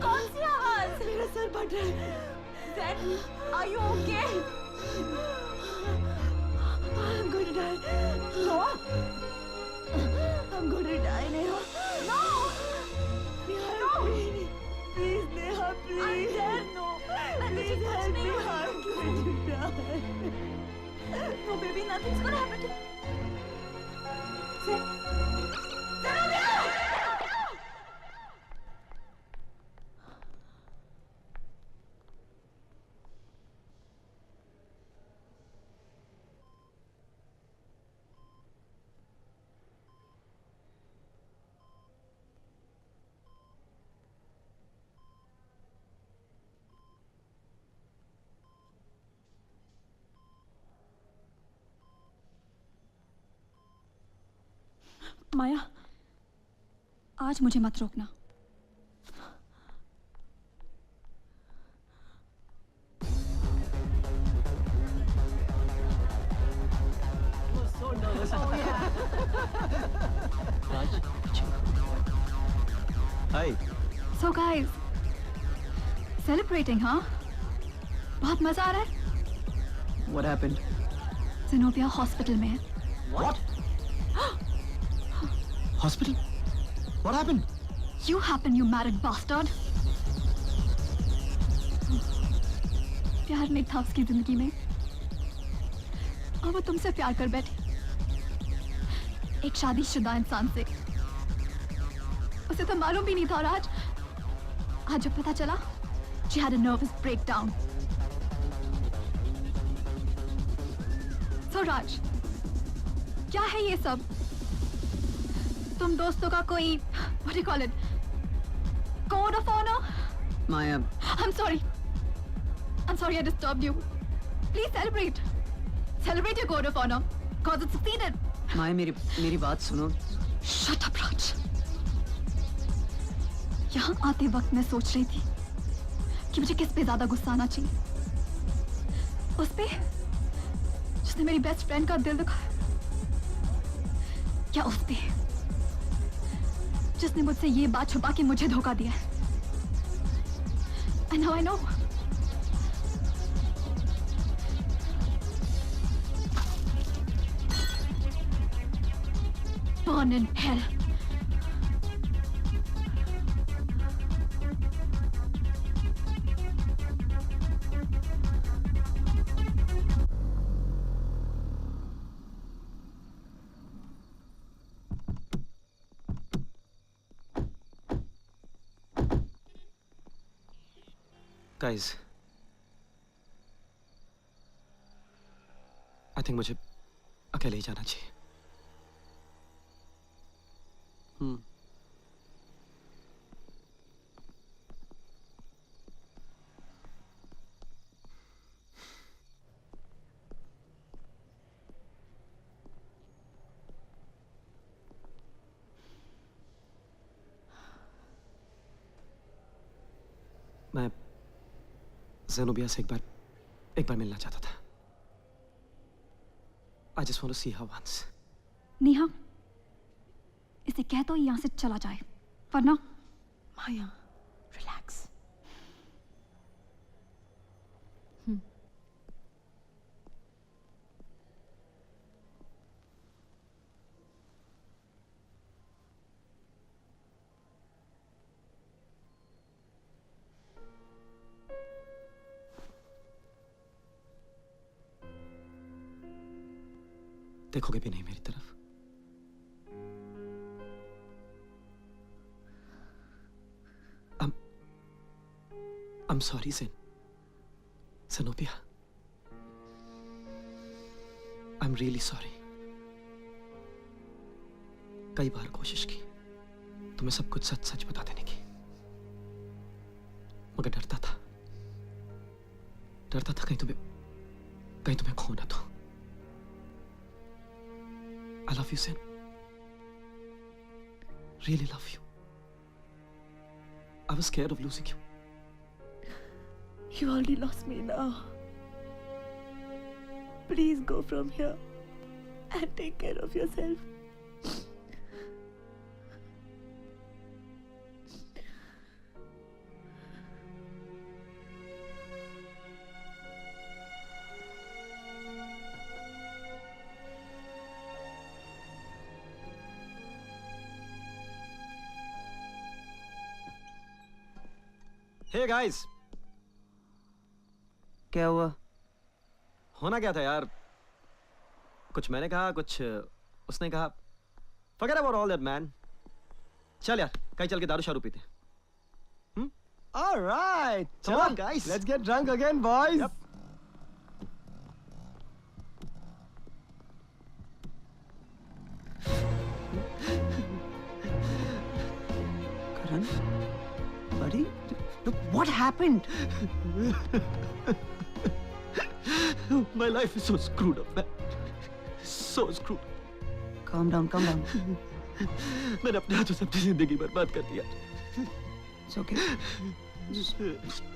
कौन सी आवाज? मेरा सर फट रहा है। Zen, are you okay? I'm going to die. No. I'm going to die, Neha. No. Neha, please. Please, Neha, please. I'm dead, no. Please help me. I'm going to die. No, baby, nothing's gonna happen to Zen. माया, आज मुझे मत रोकना। Hi. So guys, celebrating, हाँ? बहुत मजा आ रहा है? What happened? Zenobia hospital में है। What? Hospital? What happened? You happen, you married bastard. प्यार नहीं था उसकी जिंदगी में और वो तुमसे प्यार कर बैठी, एक शादीशुदा इंसान से। उसे तो मालूम भी नहीं था। और आज जब पता चला, she had a nervous breakdown. So राज, क्या है ये सब? तुम दोस्तों का कोई what do you call it? Code of honor? Maya, I'm sorry. sorry I disturbed you. Please celebrate. Celebrate your code of honor. Cause it succeeded. माया मेरी बात सुनो. Shut up, Raj. यहाँ आते वक्त मैं सोच रही थी कि मुझे किस पे ज्यादा गुस्सा आना चाहिए. उस पे जिसने मेरी बेस्ट फ्रेंड का दिल दुखाया, या उस पे जिसने मुझसे ये बात छुपा के मुझे धोखा दिया. And now I know. Burn in hell. Guys, I think मुझे अकेले ही जाना चाहिए. मैं ज़ेनोबिया से एक बार मिलना चाहता था. I just want to see her once. Neha, इसे कह तो यहाँ से चला जाए, वरना माया, relax. देखोगे भी नहीं मेरी तरफ. I'm sorry, Zenobia. I'm really sorry. कई बार कोशिश की तुम्हें सब कुछ सच सच बता देने की, मगर डरता था कहीं तुम्हें खो ना दो. I love you, Zen. Really love you. I was scared of losing you. You already lost me now. Please go from here and take care of yourself. Hey guys. क्या हुआ? होना क्या था यार? कुछ मैंने कहा, कुछ उसने कहा. Forget about all that, man. चल यार, कहीं चल के दारू शारू पीते. All right. Come on, guys. Let's get drunk again, boys. Yep. Karan, buddy, look, what happened? My life is so screwed up, man. So screwed. Calm down, calm down. मैंने अपने हाथों से अपनी जिंदगी बर्बाद कर दिया. It's okay. Just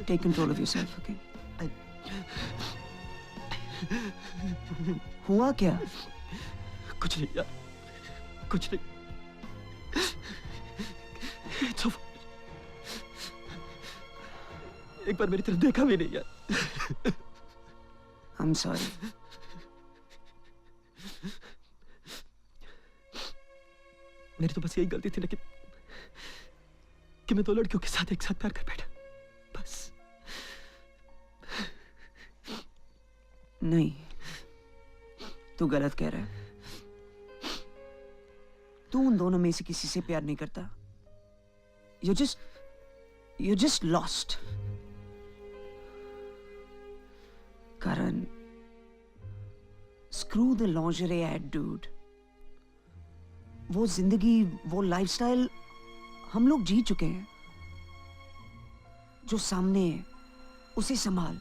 take control of yourself, okay? हुआ क्या? कुछ नहीं यार, कुछ नहीं. It's over. एक बार मेरी तरफ देखा भी नहीं यार. I'm sorry. मेरी तो बस यही गलती थी ना कि मैं दो लड़कियों के साथ एक साथ प्यार कर बैठा. बस. नहीं, तू गलत कह रहा है. तू उन दोनों में से किसी से प्यार नहीं करता. You're just lost. Karan, screw the lingerie ad, dude. वो जिंदगी, वो लाइफस्टाइल हम लोग जी चुके हैं. जो सामने है उसे संभाल.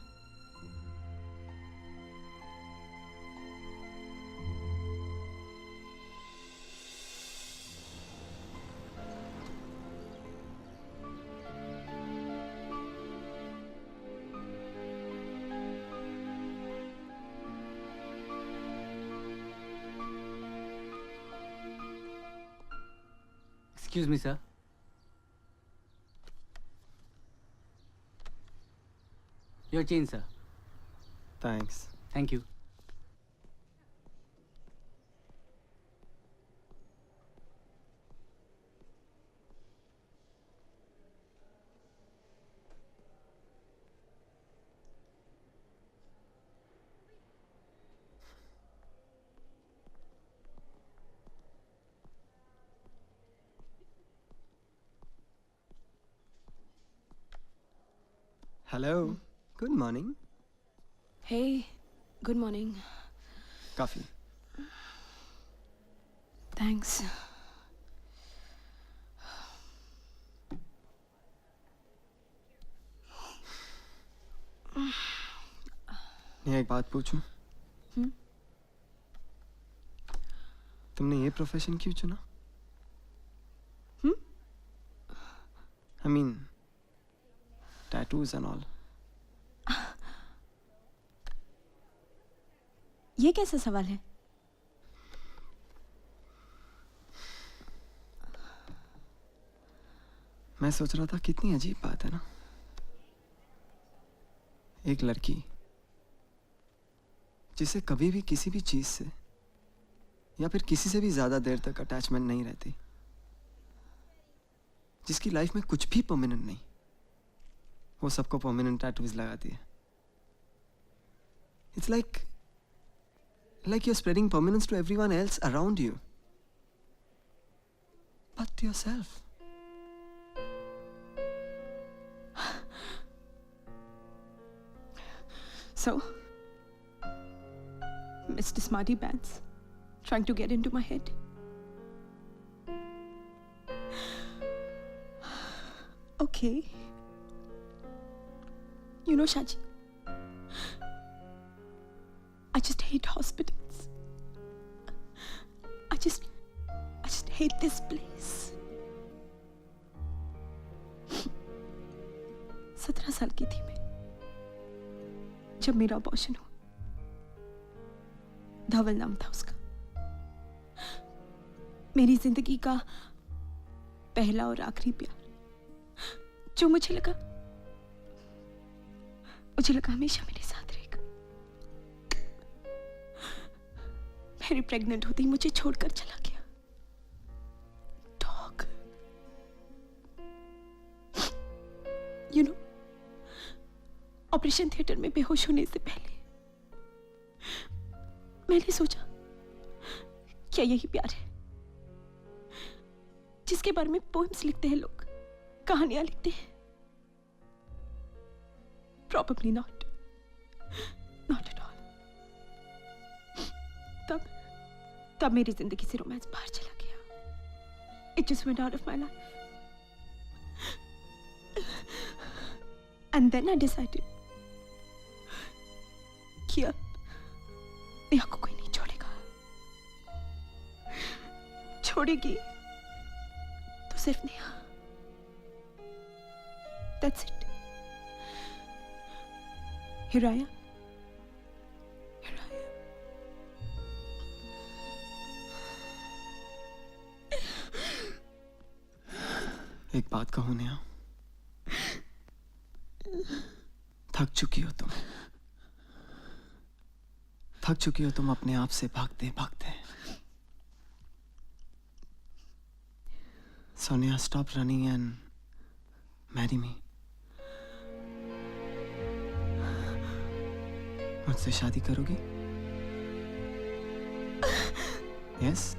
Excuse me, sir. Your change, sir. Thanks. Thank you. Hello. Good morning. Hey, good morning. Coffee. Thanks. मैं एक बात पूछूं? तुमने ये प्रोफेशन क्यों चुना? I mean, tattoos and all. ये कैसा सवाल है? मैं सोच रहा था कितनी अजीब बात है ना, एक लड़की जिसे कभी भी किसी भी चीज से या फिर किसी से भी ज्यादा देर तक अटैचमेंट नहीं रहती, जिसकी लाइफ में कुछ भी परमानेंट नहीं, वो सबको परमानेंट टैटूज लगाती है. It's like you're spreading permanence to everyone else around you, but to yourself. So, Mr. Smarty Pants, trying to get into my head. Okay. You know, Shaji, I just hate hospitals. I just hate this place. 17 साल की थी मैं जब मेरा abortion हुआ. धवल नाम था उसका. मेरी जिंदगी का पहला और आखिरी प्यार, जो मुझे लगा हमेशा मेरे साथ रहेगा. मेरी प्रेग्नेंट होते ही मुझे छोड़कर चला गया. Dog. You know, operation theatre में बेहोश होने से पहले मैंने सोचा, क्या यही प्यार है जिसके बारे में पोएम्स लिखते हैं लोग, कहानियां लिखते हैं? Probably not. Not at all. तब मेरी जिंदगी से रोमांस बाहर चला गया. It just went out of my life. And then I decided कि अब नेहा को कोई नहीं छोड़ेगा. छोड़ेगी तो सिर्फ Neha. That's it. Here I am. Here I am. एक बात कहूं नेहा, थक चुकी हो तुम. थक चुकी हो तुम अपने आप से भागते भागते. Sonia, stop running and marry me. मुझसे शादी करोगी? Yes?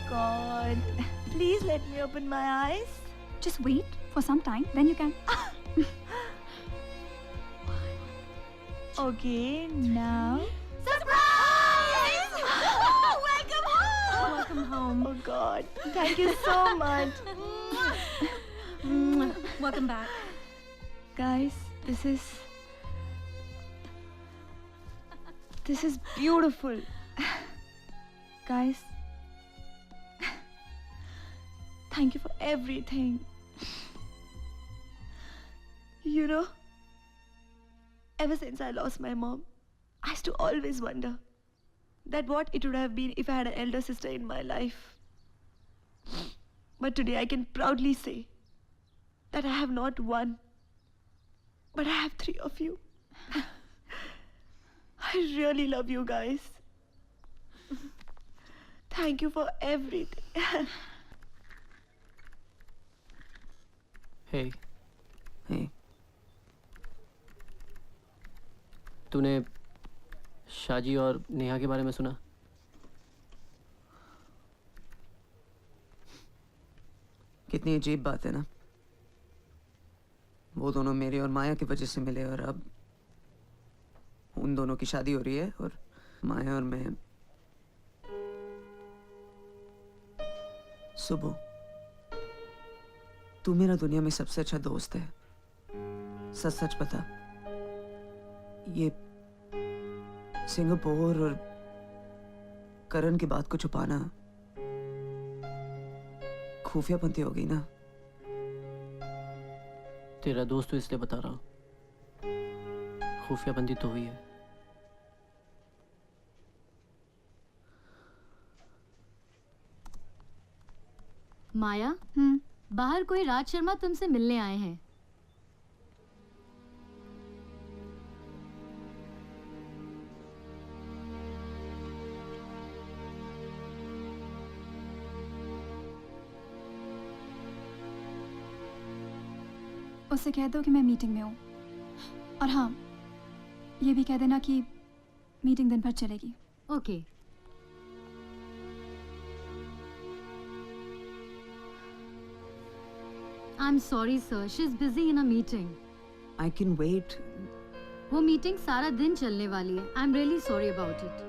God, please let me open my eyes. Just wait for some time, then you can. Okay, now. Surprise! Welcome home! Welcome home. Oh God, thank you so much. Welcome back. Guys, this is This is beautiful. Guys, thank you for everything. You know, ever since I lost my mom, I used to always wonder that what it would have been if I had an elder sister in my life. But today I can proudly say that I have not one, but I have 3 of you. I really love you guys. Thank you for everything. Hey, Hey, तूने शाजी और नेहा के बारे में सुना? कितनी अजीब बात है ना, वो दोनों मेरे और माया की वजह से मिले और अब उन दोनों की शादी हो रही है और माया और मैं। सुबह, तू मेरा दुनिया में सबसे अच्छा दोस्त है। सच सच बता, ये सिंगापुर और करण की बात को छुपाना खुफियापंती हो गई ना? तेरा दोस्त तो इसलिए बता रहा हूँ, खुफियाबंदी तो हुई है। माया, बाहर कोई राज शर्मा तुमसे मिलने आए हैं। उससे कह दो कि मैं मीटिंग में हूँ, और हाँ, ये भी कह देना कि मीटिंग दिन भर चलेगी। Okay. I'm sorry sir, she's busy in a meeting. I can wait. वो मीटिंग सारा दिन चलने वाली है। I'm really sorry about it.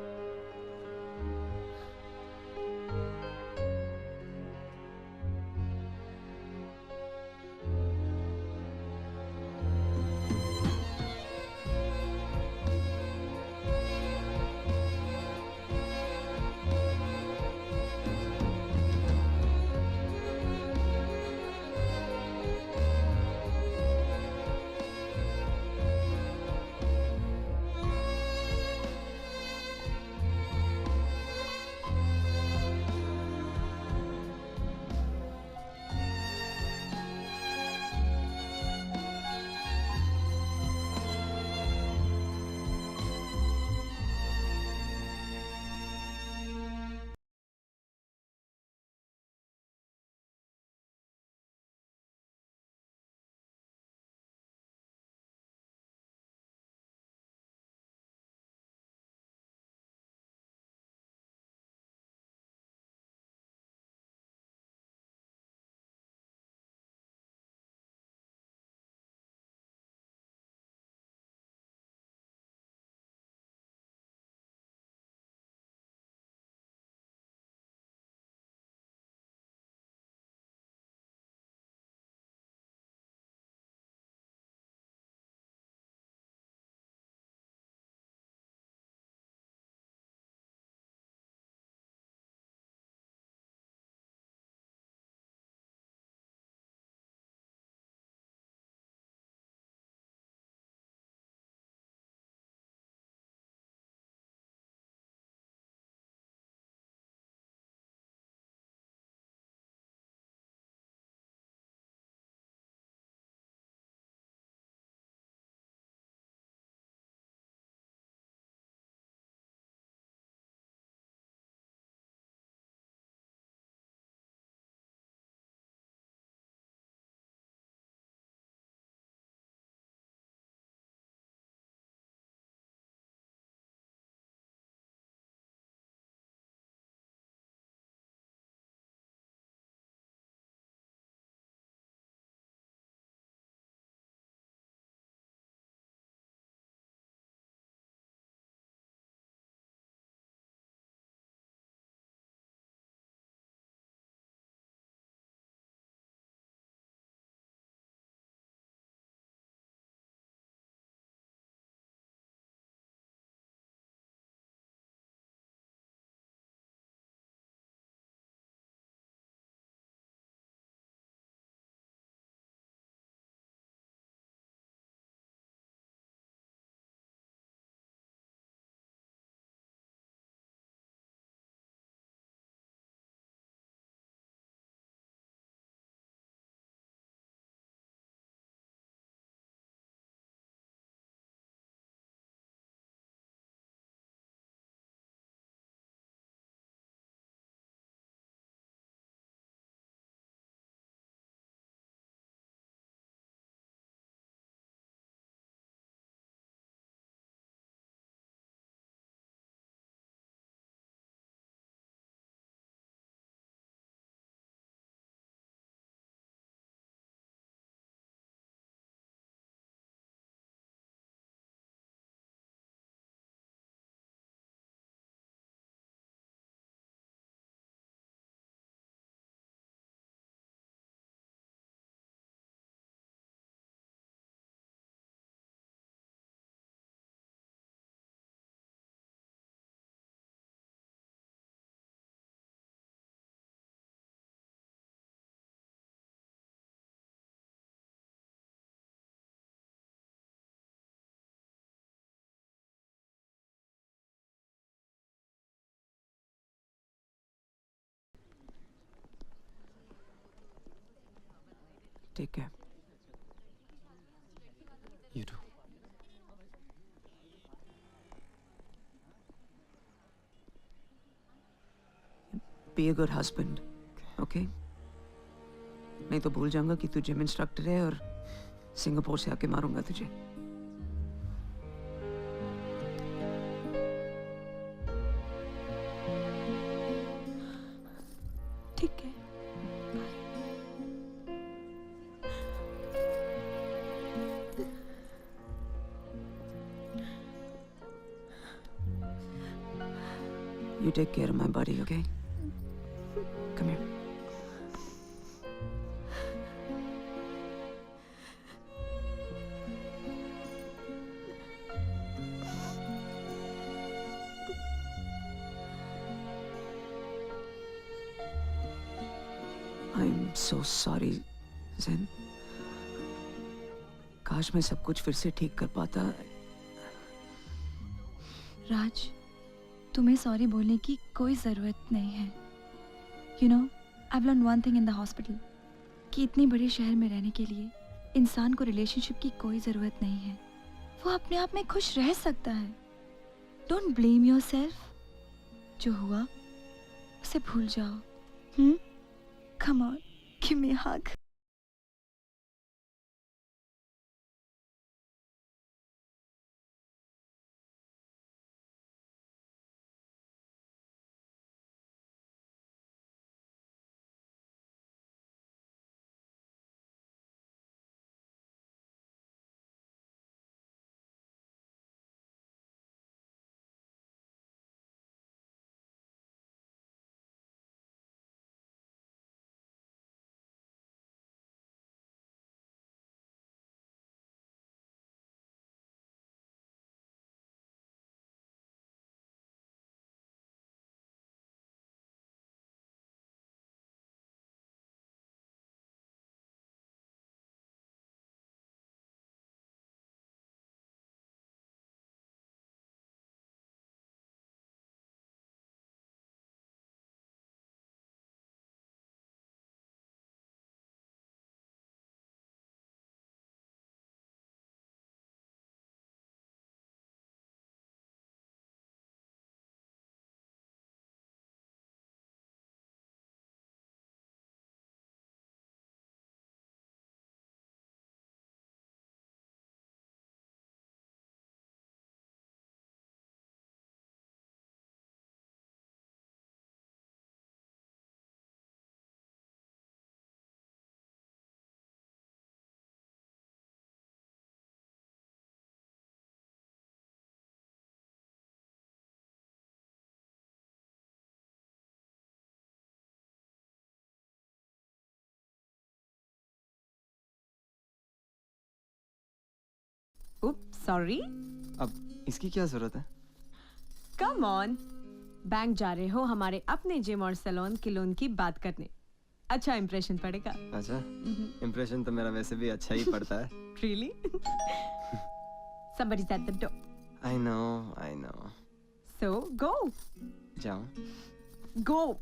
Take care. You too. Be a good husband, okay? नहीं तो भूल जाऊंगा कि तू जिम इंस्ट्रक्टर है और सिंगापुर से आके मारूंगा तुझे. ठीक है. You take care of my buddy, okay? Come here. I'm so sorry, Zen. काश मैं सब कुछ फिर से ठीक कर पाता. राज, तुम्हें सॉरी बोलने की कोई ज़रूरत नहीं है. You know, I've learned one thing in the hospital कि इतने बड़े शहर में रहने के लिए इंसान को रिलेशनशिप की कोई ज़रूरत नहीं है. वो अपने आप में खुश रह सकता है. Don't blame yourself. जो हुआ उसे भूल जाओ. Come on, give me a hug. Sorry. अब इसकी क्या जरूरत है? Come on. बैंक जा रहे हो हमारे अपने जिम और सैलून के लोन की बात करने. अच्छा इंप्रेशन पड़ेगा. अच्छा, इंप्रेशन तो मेरा वैसे भी अच्छा ही पड़ता है. Really? Somebody's at the door. I know. So go. जाऊं? Go.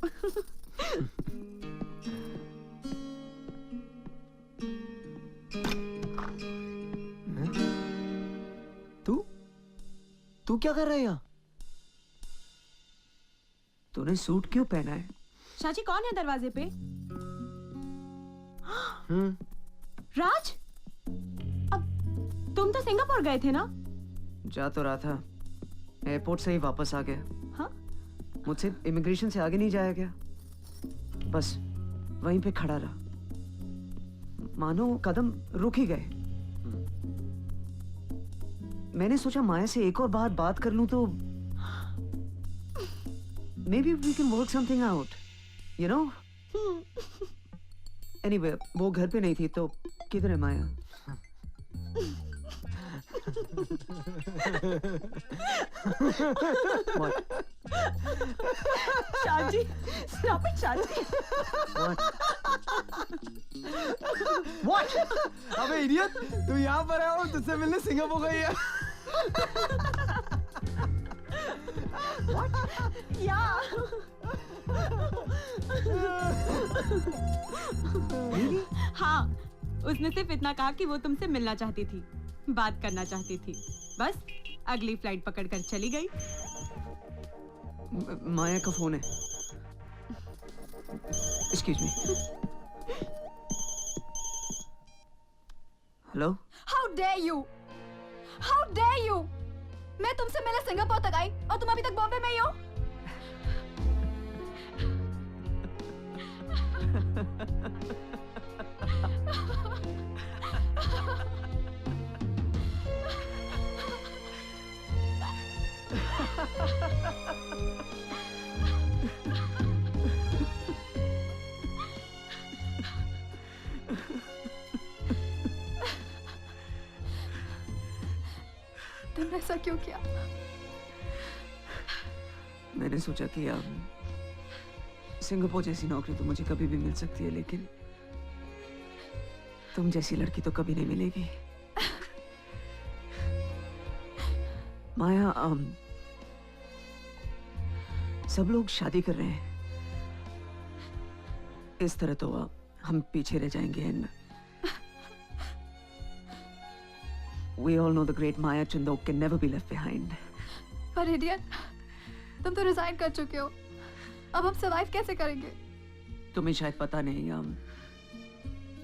तू क्या कर रहा है यहाँ? तूने सूट क्यों पहना है? शाची कौन है दरवाजे पे? राज, अब तुम तो सिंगापुर गए थे ना? जा तो रहा था, एयरपोर्ट से ही वापस आ गया. हाँ? मुझसे इमिग्रेशन से आगे नहीं जाया गया. बस वहीं पे खड़ा रहा, मानो कदम रुक ही गए. मैंने सोचा माया से एक और बात कर लूं तो maybe we can work something out, you know? Anyway, वो घर पे नहीं थी तो किधर है माया? What? शाची, stop it, शाची. What? अबे इडियट, तू यहाँ पर है और तुझसे मिलने सिंगापुर गई है. What? Yeah. Really? हाँ, उसने सिर्फ इतना कहा कि वो तुमसे मिलना चाहती थी, बात करना चाहती थी, बस अगली फ्लाइट पकड़कर चली गई। माया का फोन है। Excuse me. Hello. How dare you? How dare you? मैं तुमसे मिले सिंगापुर तक आई और तुम अभी तक बॉम्बे में ही हो? तुमने ऐसा क्यों किया? मैंने सोचा कि सिंगापुर जैसी नौकरी तो मुझे कभी भी मिल सकती है, लेकिन तुम जैसी लड़की तो कभी नहीं मिलेगी। माया, सब लोग शादी कर रहे हैं, इस तरह तो हम पीछे रह जाएंगे। And we all know the great Maya Chandok can never be left behind. पर इडियट, तुम तो रिजाइन कर चुके हो, अब हम सरवाइव कैसे करेंगे? तुम्हें शायद पता नहीं,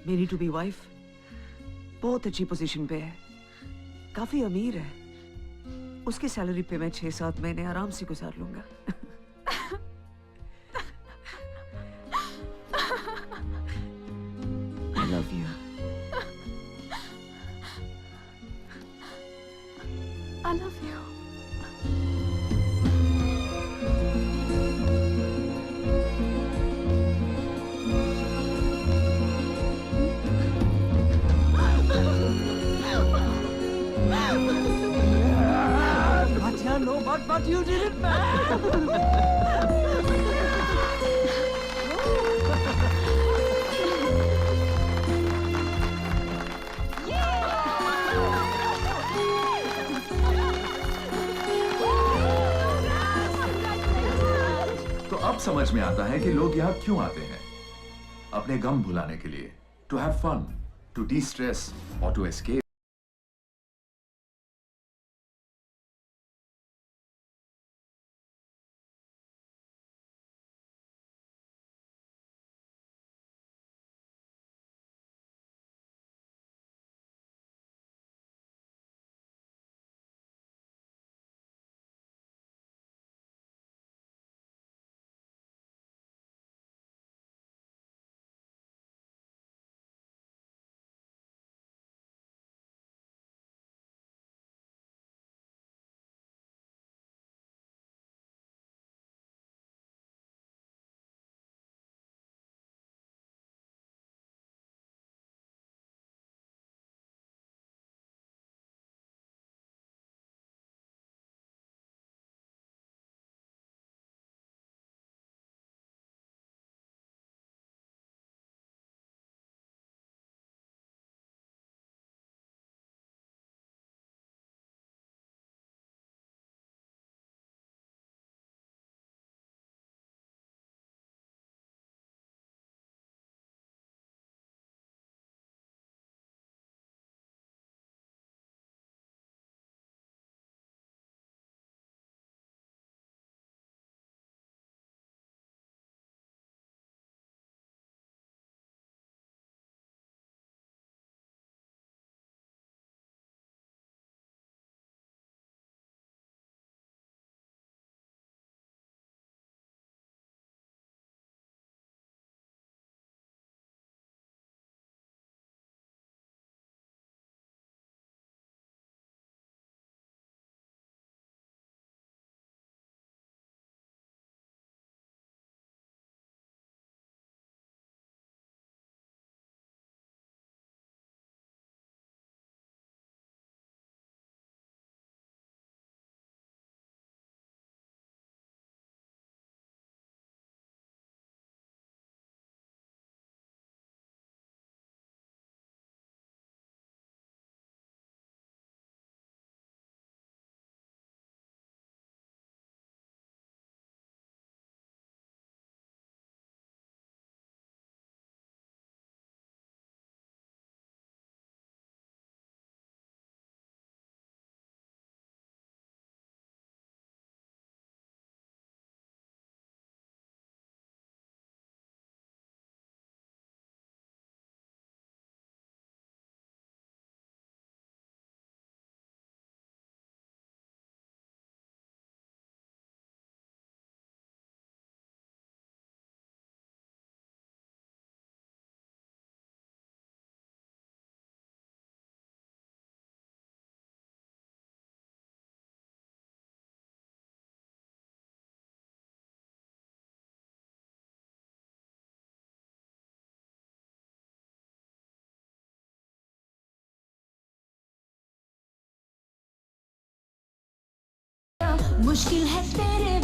मेरी टू बी वाइफ बहुत अच्छी पोजीशन पे है, काफी अमीर है, उसकी सैलरी पे मैं 6-7 महीने आराम से गुजार लूंगा। I love you. I love you. Katya, no, but you did it, man. तो अब समझ में आता है कि लोग यहाँ क्यों आते हैं, अपने गम भुलाने के लिए, to have fun, to destress और टू एस्केप। मुश्किल है तेरे